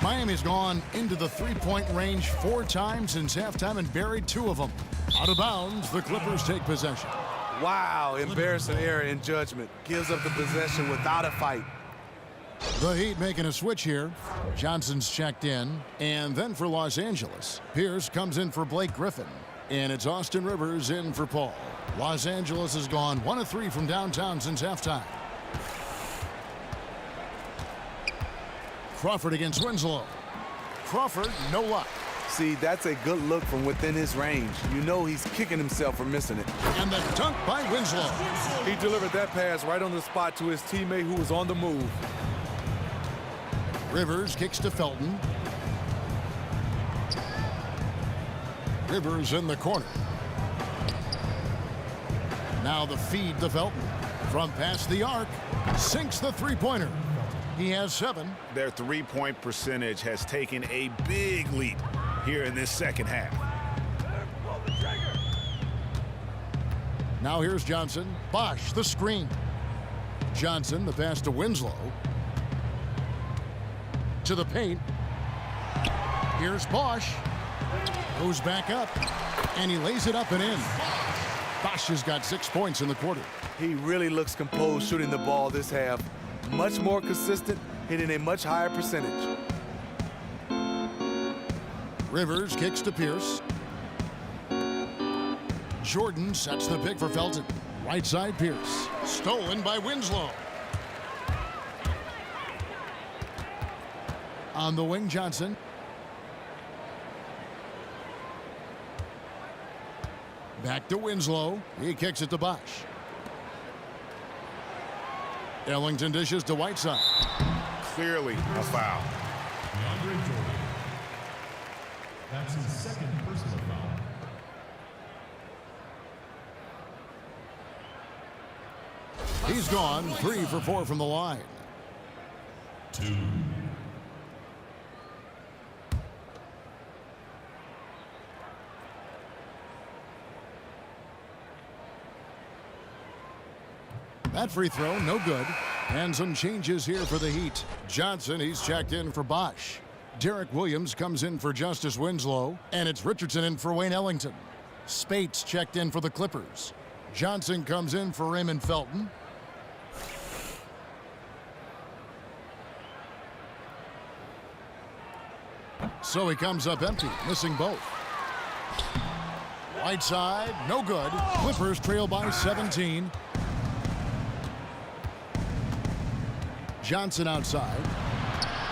Miami's gone into the three-point range 4 times since halftime and buried 2 of them. Out of bounds, the Clippers take possession. Wow, embarrassing error in judgment. Gives up the possession without a fight. The Heat making a switch here. Johnson's checked in. And then for Los Angeles, Pierce comes in for Blake Griffin. And it's Austin Rivers in for Paul. Los Angeles has gone 1 of 3 from downtown since halftime. Crawford against Winslow. Crawford, no luck. See, that's a good look from within his range. You know he's kicking himself for missing it. And the dunk by Winslow. He delivered that pass right on the spot to his teammate who was on the move. Rivers kicks to Felton. Rivers in the corner. Now the feed to Felton. From past the arc, sinks the three-pointer. He has 7. Their three-point percentage has taken a big leap here in this second half. Now here's Johnson. Bosh, the screen. Johnson, the pass to Winslow. To the paint. Here's Bosh. Goes back up. And he lays it up and in. Bosh has got 6 points in the quarter. He really looks composed shooting the ball this half. Much more consistent, hitting a much higher percentage. Rivers kicks to Pierce. Jordan sets the pick for Felton. Right side Pierce. Stolen by Winslow. On the wing, Johnson. Back to Winslow. He kicks it to Bosh. Ellington dishes to Whiteside. Clearly a foul. DeAndre Jordan. That's his second personal foul. He's gone 3 for 4 from the line. 2. That free throw, no good. And some changes here for the Heat. Johnson, he's checked in for Bosh. Derek Williams comes in for Justice Winslow. And it's Richardson in for Wayne Ellington. Spates checked in for the Clippers. Johnson comes in for Raymond Felton. So he comes up empty, missing both. Whiteside, no good. Clippers trail by 17. Johnson outside.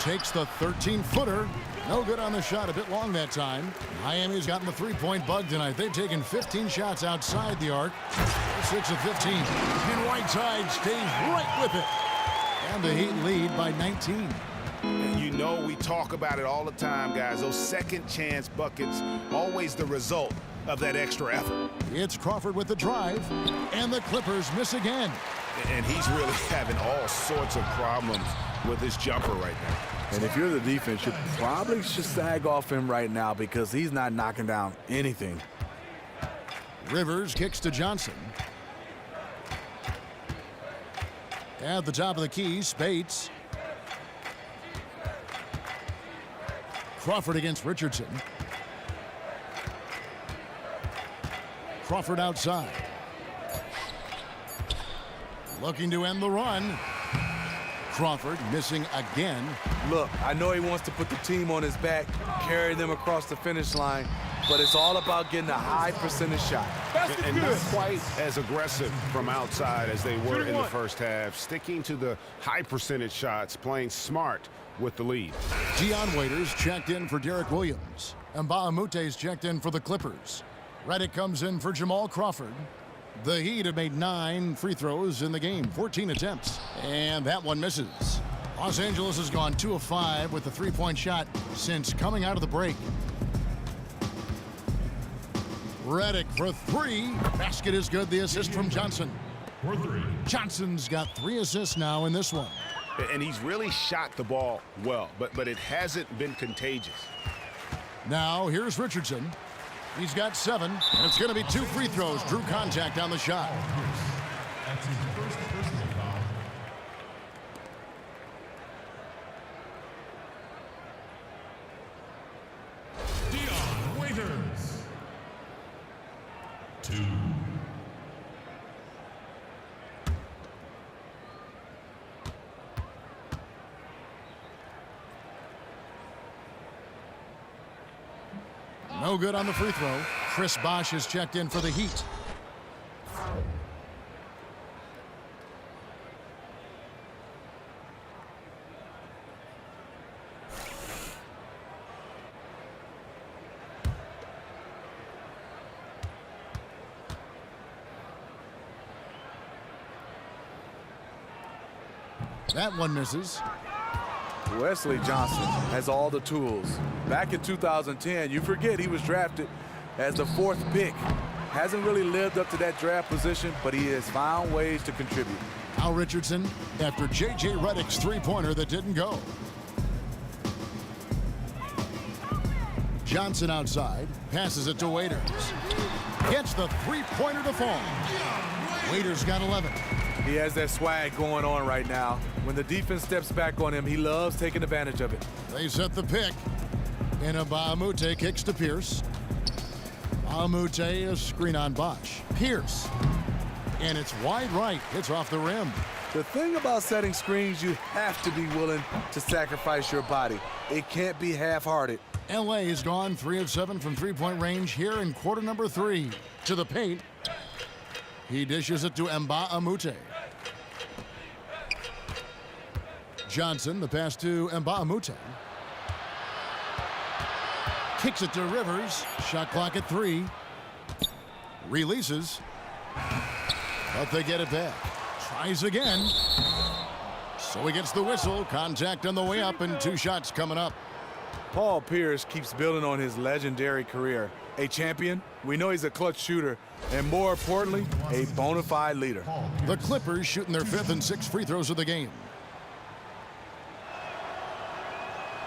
Takes the 13-footer. No good on the shot, a bit long that time. Miami's gotten the three-point bug tonight. They've taken 15 shots outside the arc. 6 of 15. And Whiteside stays right with it. And the Heat lead by 19. And you know we talk about it all the time, guys. Those second chance buckets, always the result of that extra effort. It's Crawford with the drive. And the Clippers miss again. And he's really having all sorts of problems with his jumper right now. And if you're the defense, you probably should sag off him right now because he's not knocking down anything. Rivers kicks to Johnson. At the top of the key, Spates. Crawford against Richardson. Crawford outside. looking to end the run. Crawford missing again. Look, I know he wants to put the team on his back, carry them across the finish line, but it's all about getting a high percentage shot. And not quite as aggressive from outside as they were in the first half, sticking to the high percentage shots, playing smart with the lead. Dion Waiters checked in for Derek Williams. And Mbah-a-Moute's checked in for the Clippers. Redick comes in for Jamal Crawford. The Heat have made 9 free throws in the game, 14 attempts, and that one misses. Los Angeles has gone 2 of 5 with the three-point shot since coming out of the break. Redick for 3. Basket is good. The assist from Johnson. For 3. Johnson's got 3 assists now in this one. And he's really shot the ball well, but it hasn't been contagious. Now here's Richardson. He's got 7, and it's going to be 2 free throws. Drew contact on the shot. That's his first personal foul. Dion Waiters. 2. No good on the free throw. Chris Bosh is checked in for the Heat. That one misses. Wesley Johnson has all the tools. Back in 2010, you forget he was drafted as the 4th pick. Hasn't really lived up to that draft position, but he has found ways to contribute. Al Richardson after J.J. Redick's three-pointer that didn't go. Johnson outside, passes it to Waiters. Gets the three-pointer to fall. Waiters got 11. He has that swag going on right now. When the defense steps back on him, he loves taking advantage of it. They set the pick. And Mbah-a-Moute kicks to Pierce. Mbah-a-Moute, a screen on Bosh. Pierce. And it's wide right. Hits off the rim. The thing about setting screens, you have to be willing to sacrifice your body. It can't be half-hearted. L.A. has gone 3 of 7 from three-point range here in quarter number 3. To the paint. He dishes it to Mbah-a-Moute. Johnson, the pass to Mbah-a-Moute. Kicks it to Rivers. Shot clock at 3. Releases. But they get it back. Tries again. So he gets the whistle. Contact on the way up and 2 shots coming up. Paul Pierce keeps building on his legendary career. A champion, we know he's a clutch shooter, and more importantly, a bona fide leader. The Clippers shooting their 5th and 6th free throws of the game.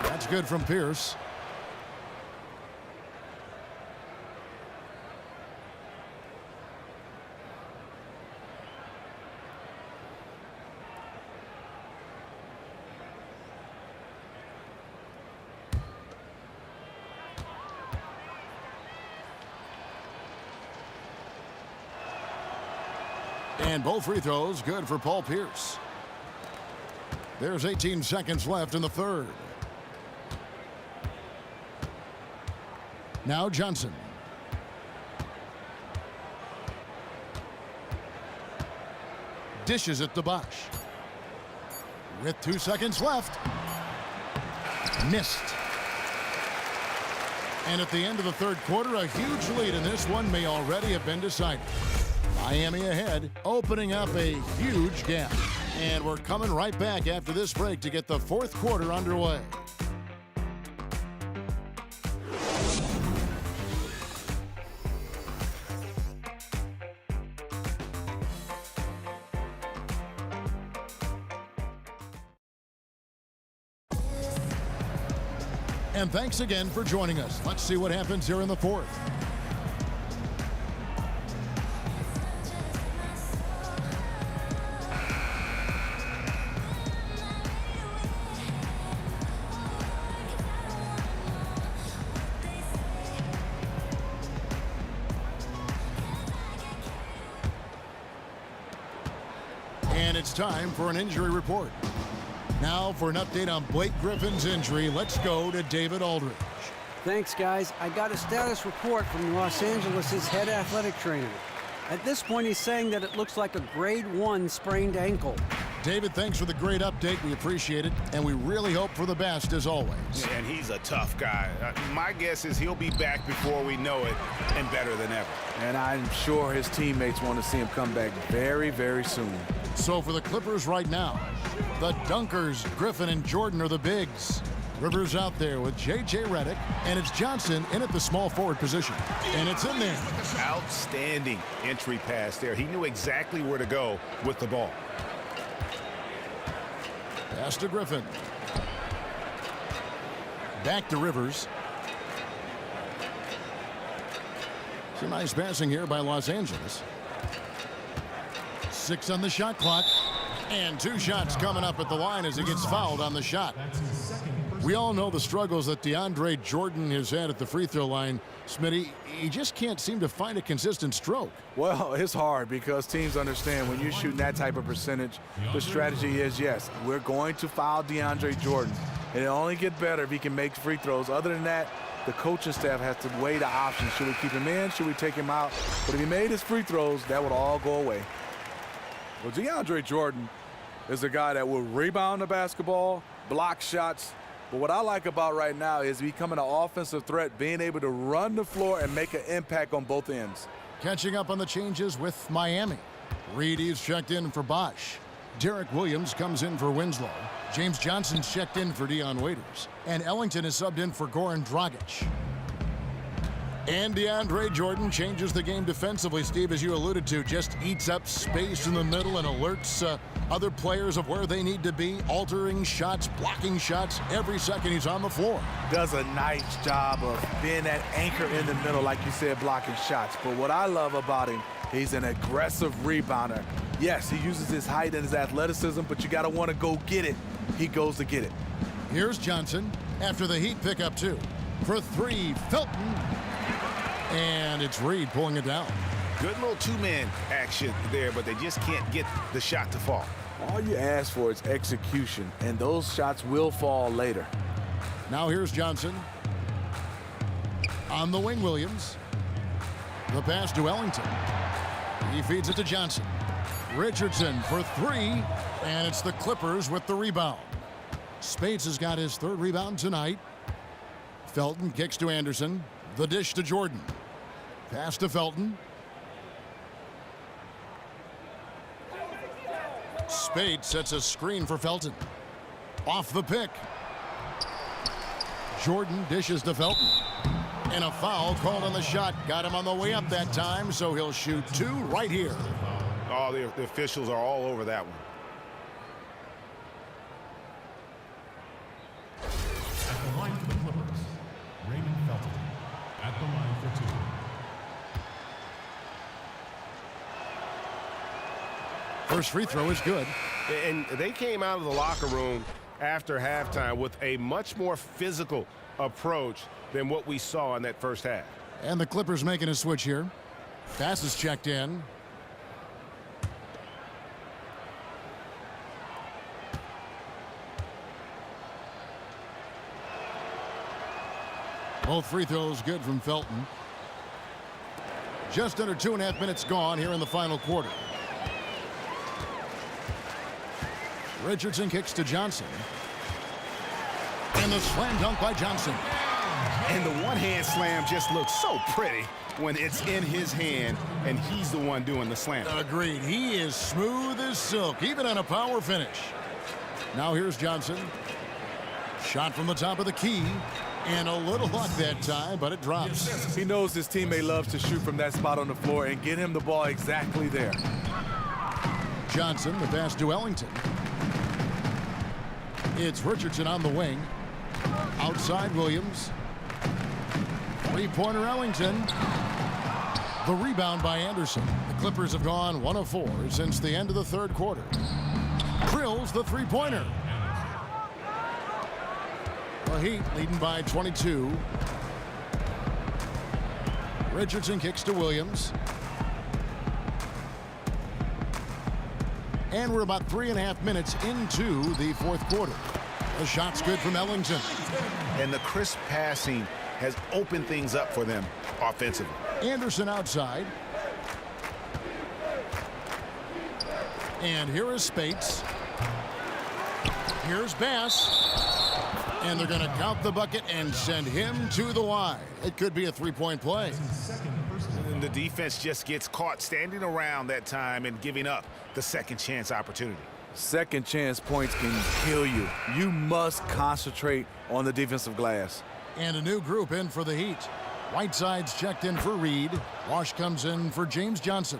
That's good from Pierce. And both free throws good for Paul Pierce. There's 18 seconds left in the 3rd. Now Johnson. Dishes it to Bosh. With 2 seconds left. Missed. And at the end of the 3rd quarter, a huge lead in this one may already have been decided. Miami ahead, opening up a huge gap. And we're coming right back after this break to get the 4th quarter underway. And thanks again for joining us. Let's see what happens here in the 4th. it's time for an injury report. Now for an update on Blake Griffin's injury, let's go to David Aldridge. Thanks, guys. I got a status report from Los Angeles' head athletic trainer. At this point, he's saying that it looks like a grade 1 sprained ankle. David, thanks for the great update. We appreciate it, and we really hope for the best as always. And he's a tough guy. My guess is he'll be back before we know it and better than ever. And I'm sure his teammates want to see him come back very, very soon. So for the Clippers right now, the Dunkers, Griffin and Jordan are the bigs. Rivers out there with J.J. Redick, and it's Johnson in at the small forward position. And it's in there. Outstanding entry pass there. He knew exactly where to go with the ball. Pass to Griffin. Back to Rivers. Some nice passing here by Los Angeles. 6 on the shot clock. And 2 shots coming up at the line as he gets fouled on the shot. We all know the struggles that DeAndre Jordan has had at the free throw line. Smitty, he just can't seem to find a consistent stroke. Well, it's hard because teams understand when you're shooting that type of percentage, the strategy is, yes, we're going to foul DeAndre Jordan. And it'll only get better if he can make free throws. Other than that, the coaching staff has to weigh the options. Should we keep him in? Should we take him out? But if he made his free throws, that would all go away. Well, DeAndre Jordan is a guy that will rebound the basketball, block shots. But what I like about right now is becoming an offensive threat, being able to run the floor and make an impact on both ends. Catching up on the changes with Miami. Reedy's checked in for Bosch. Derek Williams comes in for Winslow. James Johnson's checked in for Dion Waiters. And Ellington is subbed in for Goran Dragic. And DeAndre Jordan changes the game defensively, Steve, as you alluded to. Just eats up space in the middle and alerts other players of where they need to be, altering shots, blocking shots every second he's on the floor. Does a nice job of being that anchor in the middle, like you said, blocking shots. But what I love about him, he's an aggressive rebounder. Yes, he uses his height and his athleticism, but you got to want to go get it. He goes to get it. Here's Johnson after the Heat pick up 2. For 3, Felton. And it's Reed pulling it down. Good little 2-man action there, but they just can't get the shot to fall. All you ask for is execution, and those shots will fall later. Now here's Johnson. On the wing, Williams. The pass to Ellington. He feeds it to Johnson. Richardson for 3, and it's the Clippers with the rebound. Speights has got his 3rd rebound tonight. Felton kicks to Anderson. The dish to Jordan. Pass to Felton. Speights sets a screen for Felton. Off the pick. Jordan dishes to Felton. And a foul called on the shot. Got him on the way up that time, so he'll shoot 2 right here. Oh, the officials are all over that one. At the line for the Clippers, Raymond Felton. At the line for 2. First free throw is good. And they came out of the locker room after halftime with a much more physical approach than what we saw in that first half. And the Clippers making a switch here. Pass is checked in. Both free throws good from Felton. Just under 2.5 minutes gone here in the final quarter. Richardson kicks to Johnson. And the slam dunk by Johnson. And the one-hand slam just looks so pretty when it's in his hand and he's the one doing the slam. Agreed. He is smooth as silk, even on a power finish. Now here's Johnson. Shot from the top of the key. And a little luck that time, but it drops. He knows his teammate loves to shoot from that spot on the floor and get him the ball exactly there. Johnson, the pass to Ellington. It's Richardson on the wing. Outside Williams. Three-pointer Ellington. The rebound by Anderson. The Clippers have gone 1 of 4 since the end of the 3rd quarter. Drills the three-pointer. The Heat leading by 22. Richardson kicks to Williams. And we're about 3.5 minutes into the fourth quarter. The shot's good from Ellington. And the crisp passing has opened things up for them offensively. Anderson outside. And here is Spates. Here's Bass. And they're going to count the bucket and send him to the line. It could be a three-point play. And the defense just gets caught standing around that time and giving up the second chance opportunity. Second chance points can kill you. You must concentrate on the defensive glass. And a new group in for the Heat. Whiteside's checked in for Reed. Wash comes in for James Johnson.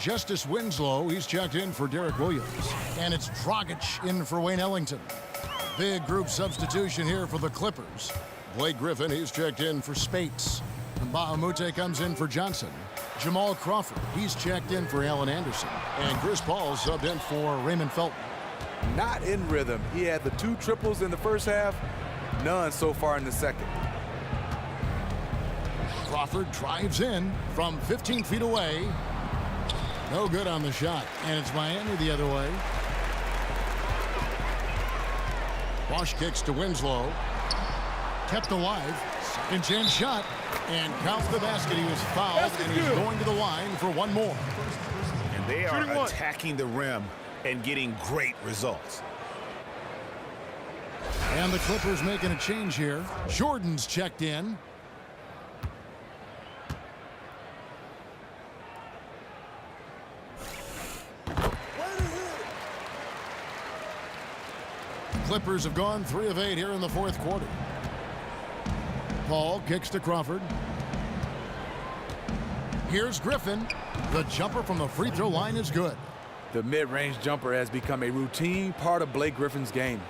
Justice Winslow, he's checked in for Derek Williams. And it's Dragic in for Wayne Ellington. Big group substitution here for the Clippers. Blake Griffin, he's checked in for Spates. And Bahamute comes in for Johnson. Jamal Crawford, he's checked in for Allen Anderson. And Chris Paul subbed in for Raymond Felton. Not in rhythm. He had the 2 triples in the first half, none so far in the second. Crawford drives in from 15 feet away. No good on the shot. And it's Miami the other way. Bosch kicks to Winslow. Kept alive. Second chance shot. And counts the basket. He was fouled, and he's going to the line for one more. And they are attacking the rim and getting great results. And the Clippers making a change here. Jordan's checked in. Clippers have gone 3 of 8 here in the fourth quarter. Paul kicks to Crawford. Here's Griffin. The jumper from the free throw line is good. The mid-range jumper has become a routine part of Blake Griffin's game.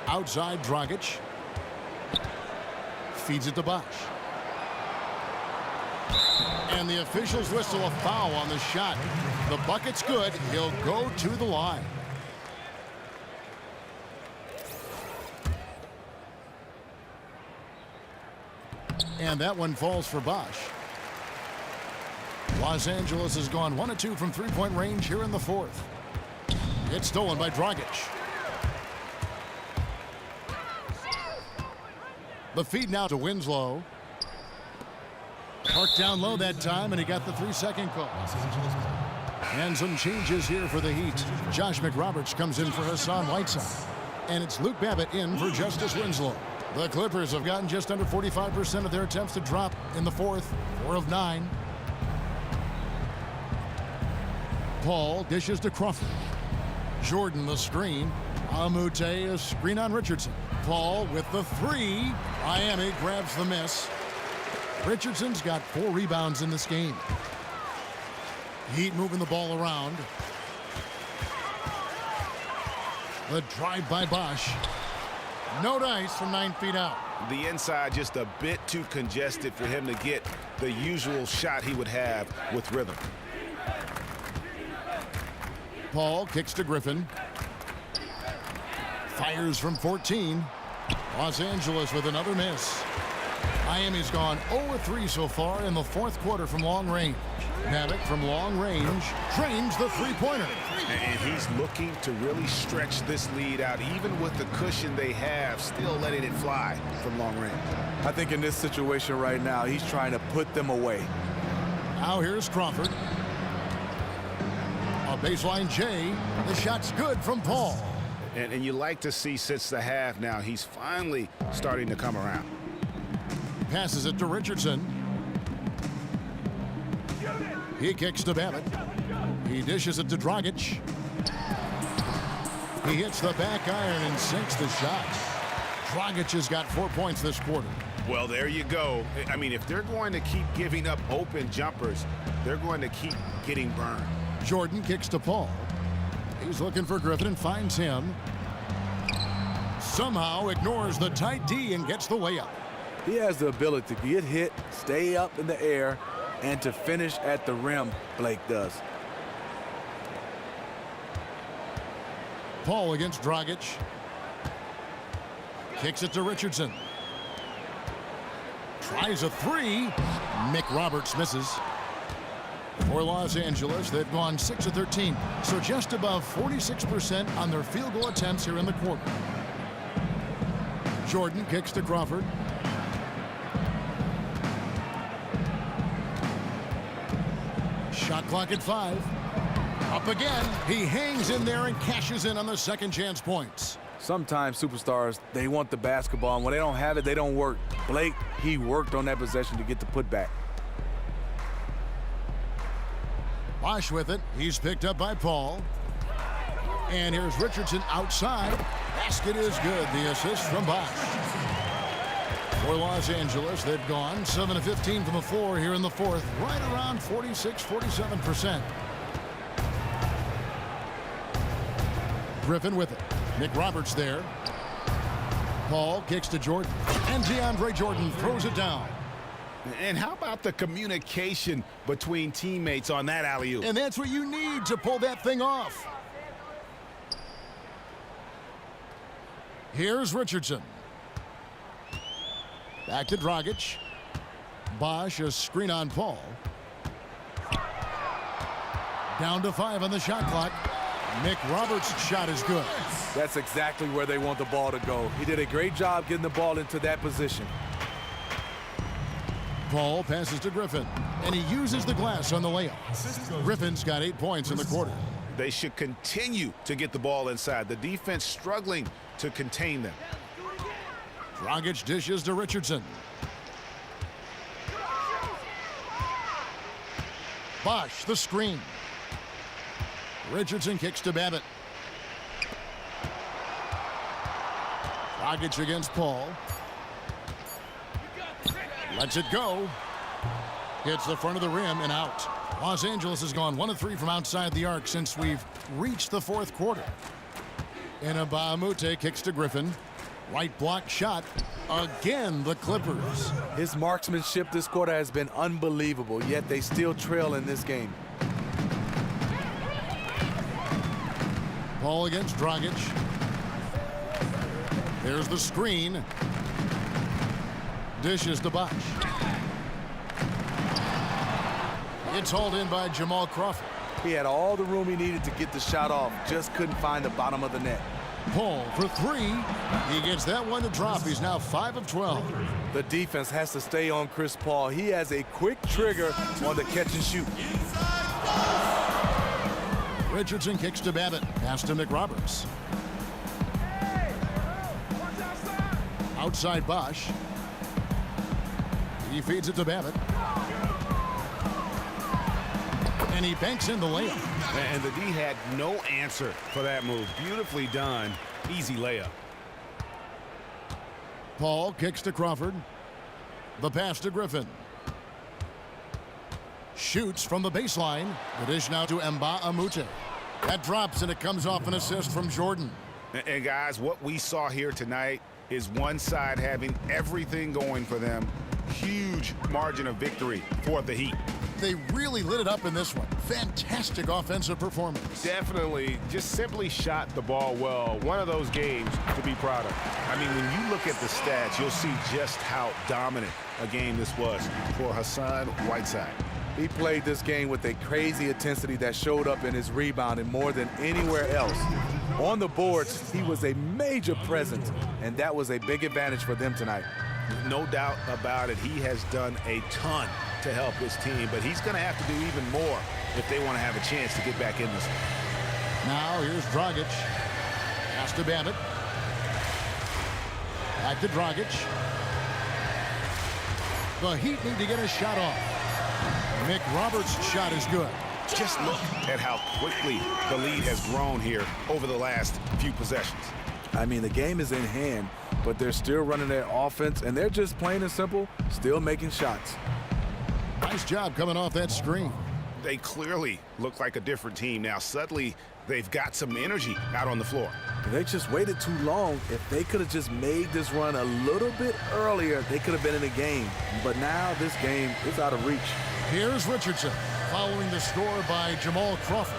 Outside Dragic. Feeds it to Bosch. And the officials whistle a foul on the shot. The bucket's good. He'll go to the line. And that one falls for Bosch. Los Angeles has gone 1 of 2 from three-point range here in the fourth. It's stolen by Dragic. The feed now to Winslow. Parked down low that time, and he got the 3-second call. And some changes here for the Heat. Josh McRoberts comes in for Hassan Whiteside. And it's Luke Babbitt in for Justice Winslow. The Clippers have gotten just under 45% of their attempts to drop in the fourth. 4 of 9. Paul dishes to Crawford. Jordan the screen. Amute a screen on Richardson. Paul with the 3. Miami grabs the miss. Richardson's got 4 rebounds in this game. Heat moving the ball around. The drive by Bosch. No dice from 9 feet out. The inside just a bit too congested for him to get the usual shot he would have with rhythm. Paul kicks to Griffin. Fires from 14. Los Angeles with another miss. Miami's gone 0-3 so far in the fourth quarter from long range. Babbitt from long range trains the three-pointer. And he's looking to really stretch this lead out, even with the cushion they have, still letting it fly from long range. I think in this situation right now, he's trying to put them away. Now here's Crawford. A baseline J. The shot's good from Paul. And you like to see since the half now, he's finally starting to come around. Passes it to Richardson. He kicks to Babbitt. He dishes it to Dragic. He hits the back iron and sinks the shot. Dragic has got 4 points this quarter. Well, there you go. I mean, if they're going to keep giving up open jumpers, they're going to keep getting burned. Jordan kicks to Paul. He's looking for Griffin and finds him. Somehow ignores the tight D and gets the layup. He has the ability to get hit, stay up in the air, and to finish at the rim, Blake does. Paul against Dragic. Kicks it to Richardson. Tries a 3. McRoberts misses. For Los Angeles, they've gone 6 of 13, so just above 46% on their field goal attempts here in the quarter. Jordan kicks to Crawford. Shot clock at 5. Up again. He hangs in there and cashes in on the second chance points. Sometimes superstars, they want the basketball, and when they don't have it, they don't work. Blake, he worked on that possession to get the putback. Bosh with it. He's picked up by Paul. And here's Richardson outside. Basket is good. The assist from Bosh. For Los Angeles, they've gone 7 of 15 from the floor here in the fourth, right around 46-47%. Griffin with it. Nick Roberts there. Paul kicks to Jordan. And DeAndre Jordan throws it down. And how about the communication between teammates on that alley-oop? And that's what you need to pull that thing off. Here's Richardson. Back to Dragic. Bosh, a screen on Paul. Down to 5 on the shot clock. Nick Roberts' shot is good. That's exactly where they want the ball to go. He did a great job getting the ball into that position. Paul passes to Griffin, and he uses the glass on the layup. Griffin's got 8 points in the quarter. They should continue to get the ball inside. The defense struggling to contain them. Dragic dishes to Richardson. Bosh, the screen. Richardson kicks to Babbitt. Dragic against Paul. Lets it go. Hits the front of the rim and out. Los Angeles has gone 1 of 3 from outside the arc since we've reached the fourth quarter. And Mbah a Moute kicks to Griffin. Right block shot. Again, the Clippers. His marksmanship this quarter has been unbelievable, yet they still trail in this game. Paul against Dragic. There's the screen. Dishes to Bosh. It's hauled in by Jamal Crawford. He had all the room he needed to get the shot off, just couldn't find the bottom of the net. Paul for 3. He gets that one to drop. He's now 5 of 12. The defense has to stay on Chris Paul. He has a quick trigger on the catch and shoot. Richardson kicks to Babbitt. Pass to Nick Roberts. Outside Bosh. He feeds it to Babbitt. And he banks in the layup. And the D had no answer for that move. Beautifully done. Easy layup. Paul kicks to Crawford. The pass to Griffin. Shoots from the baseline. The dish now to Mbah a Moute. That drops, and it comes off an assist from Jordan. And guys, what we saw here tonight is one side having everything going for them. Huge margin of victory for the Heat. They really lit it up in this one. Fantastic offensive performance. Definitely just simply shot the ball well. One of those games to be proud of. I mean, when you look at the stats, you'll see just how dominant a game this was for Hassan Whiteside. He played this game with a crazy intensity that showed up in his rebounding more than anywhere else. On the boards, he was a major presence, and that was a big advantage for them tonight. No doubt about it. He has done a ton to help his team, but he's going to have to do even more if they want to have a chance to get back in this. Now here's Dragic. Pass to Babbitt. Back to Dragic. The Heat need to get a shot off. Nick Roberts' shot is good. Just look at how quickly the lead has grown here over the last few possessions. I mean, the game is in hand, but they're still running their offense, and they're just plain and simple, still making shots. Nice job coming off that screen. They clearly look like a different team now. Suddenly, they've got some energy out on the floor. They just waited too long. If they could have just made this run a little bit earlier, they could have been in the game. But now this game is out of reach. Here's Richardson following the score by Jamal Crawford.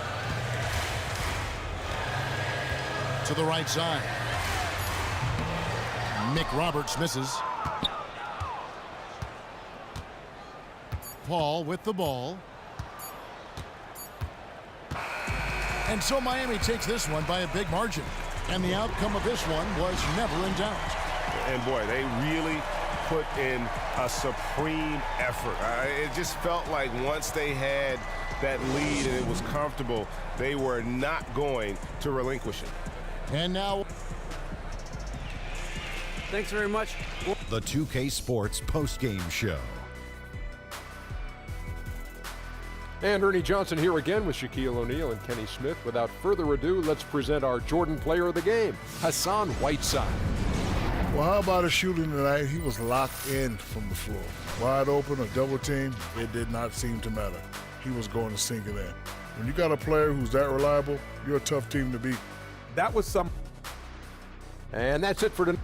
To the right side. Nick Roberts misses. Paul with the ball. And so Miami takes this one by a big margin. And the outcome of this one was never in doubt. And boy, they really put in a supreme effort. It just felt like once they had that lead and it was comfortable, they were not going to relinquish it. And now, Thanks very much. The 2K Sports postgame show. And Ernie Johnson here again with Shaquille O'Neal and Kenny Smith. Without further ado, let's present our Jordan player of the game, Hassan Whiteside. Well, how about his shooting tonight? He was locked in from the floor. Wide open, a double team, it did not seem to matter. He was going to sink it in. When you got a player who's that reliable, you're a tough team to beat. That was some. And that's it for tonight.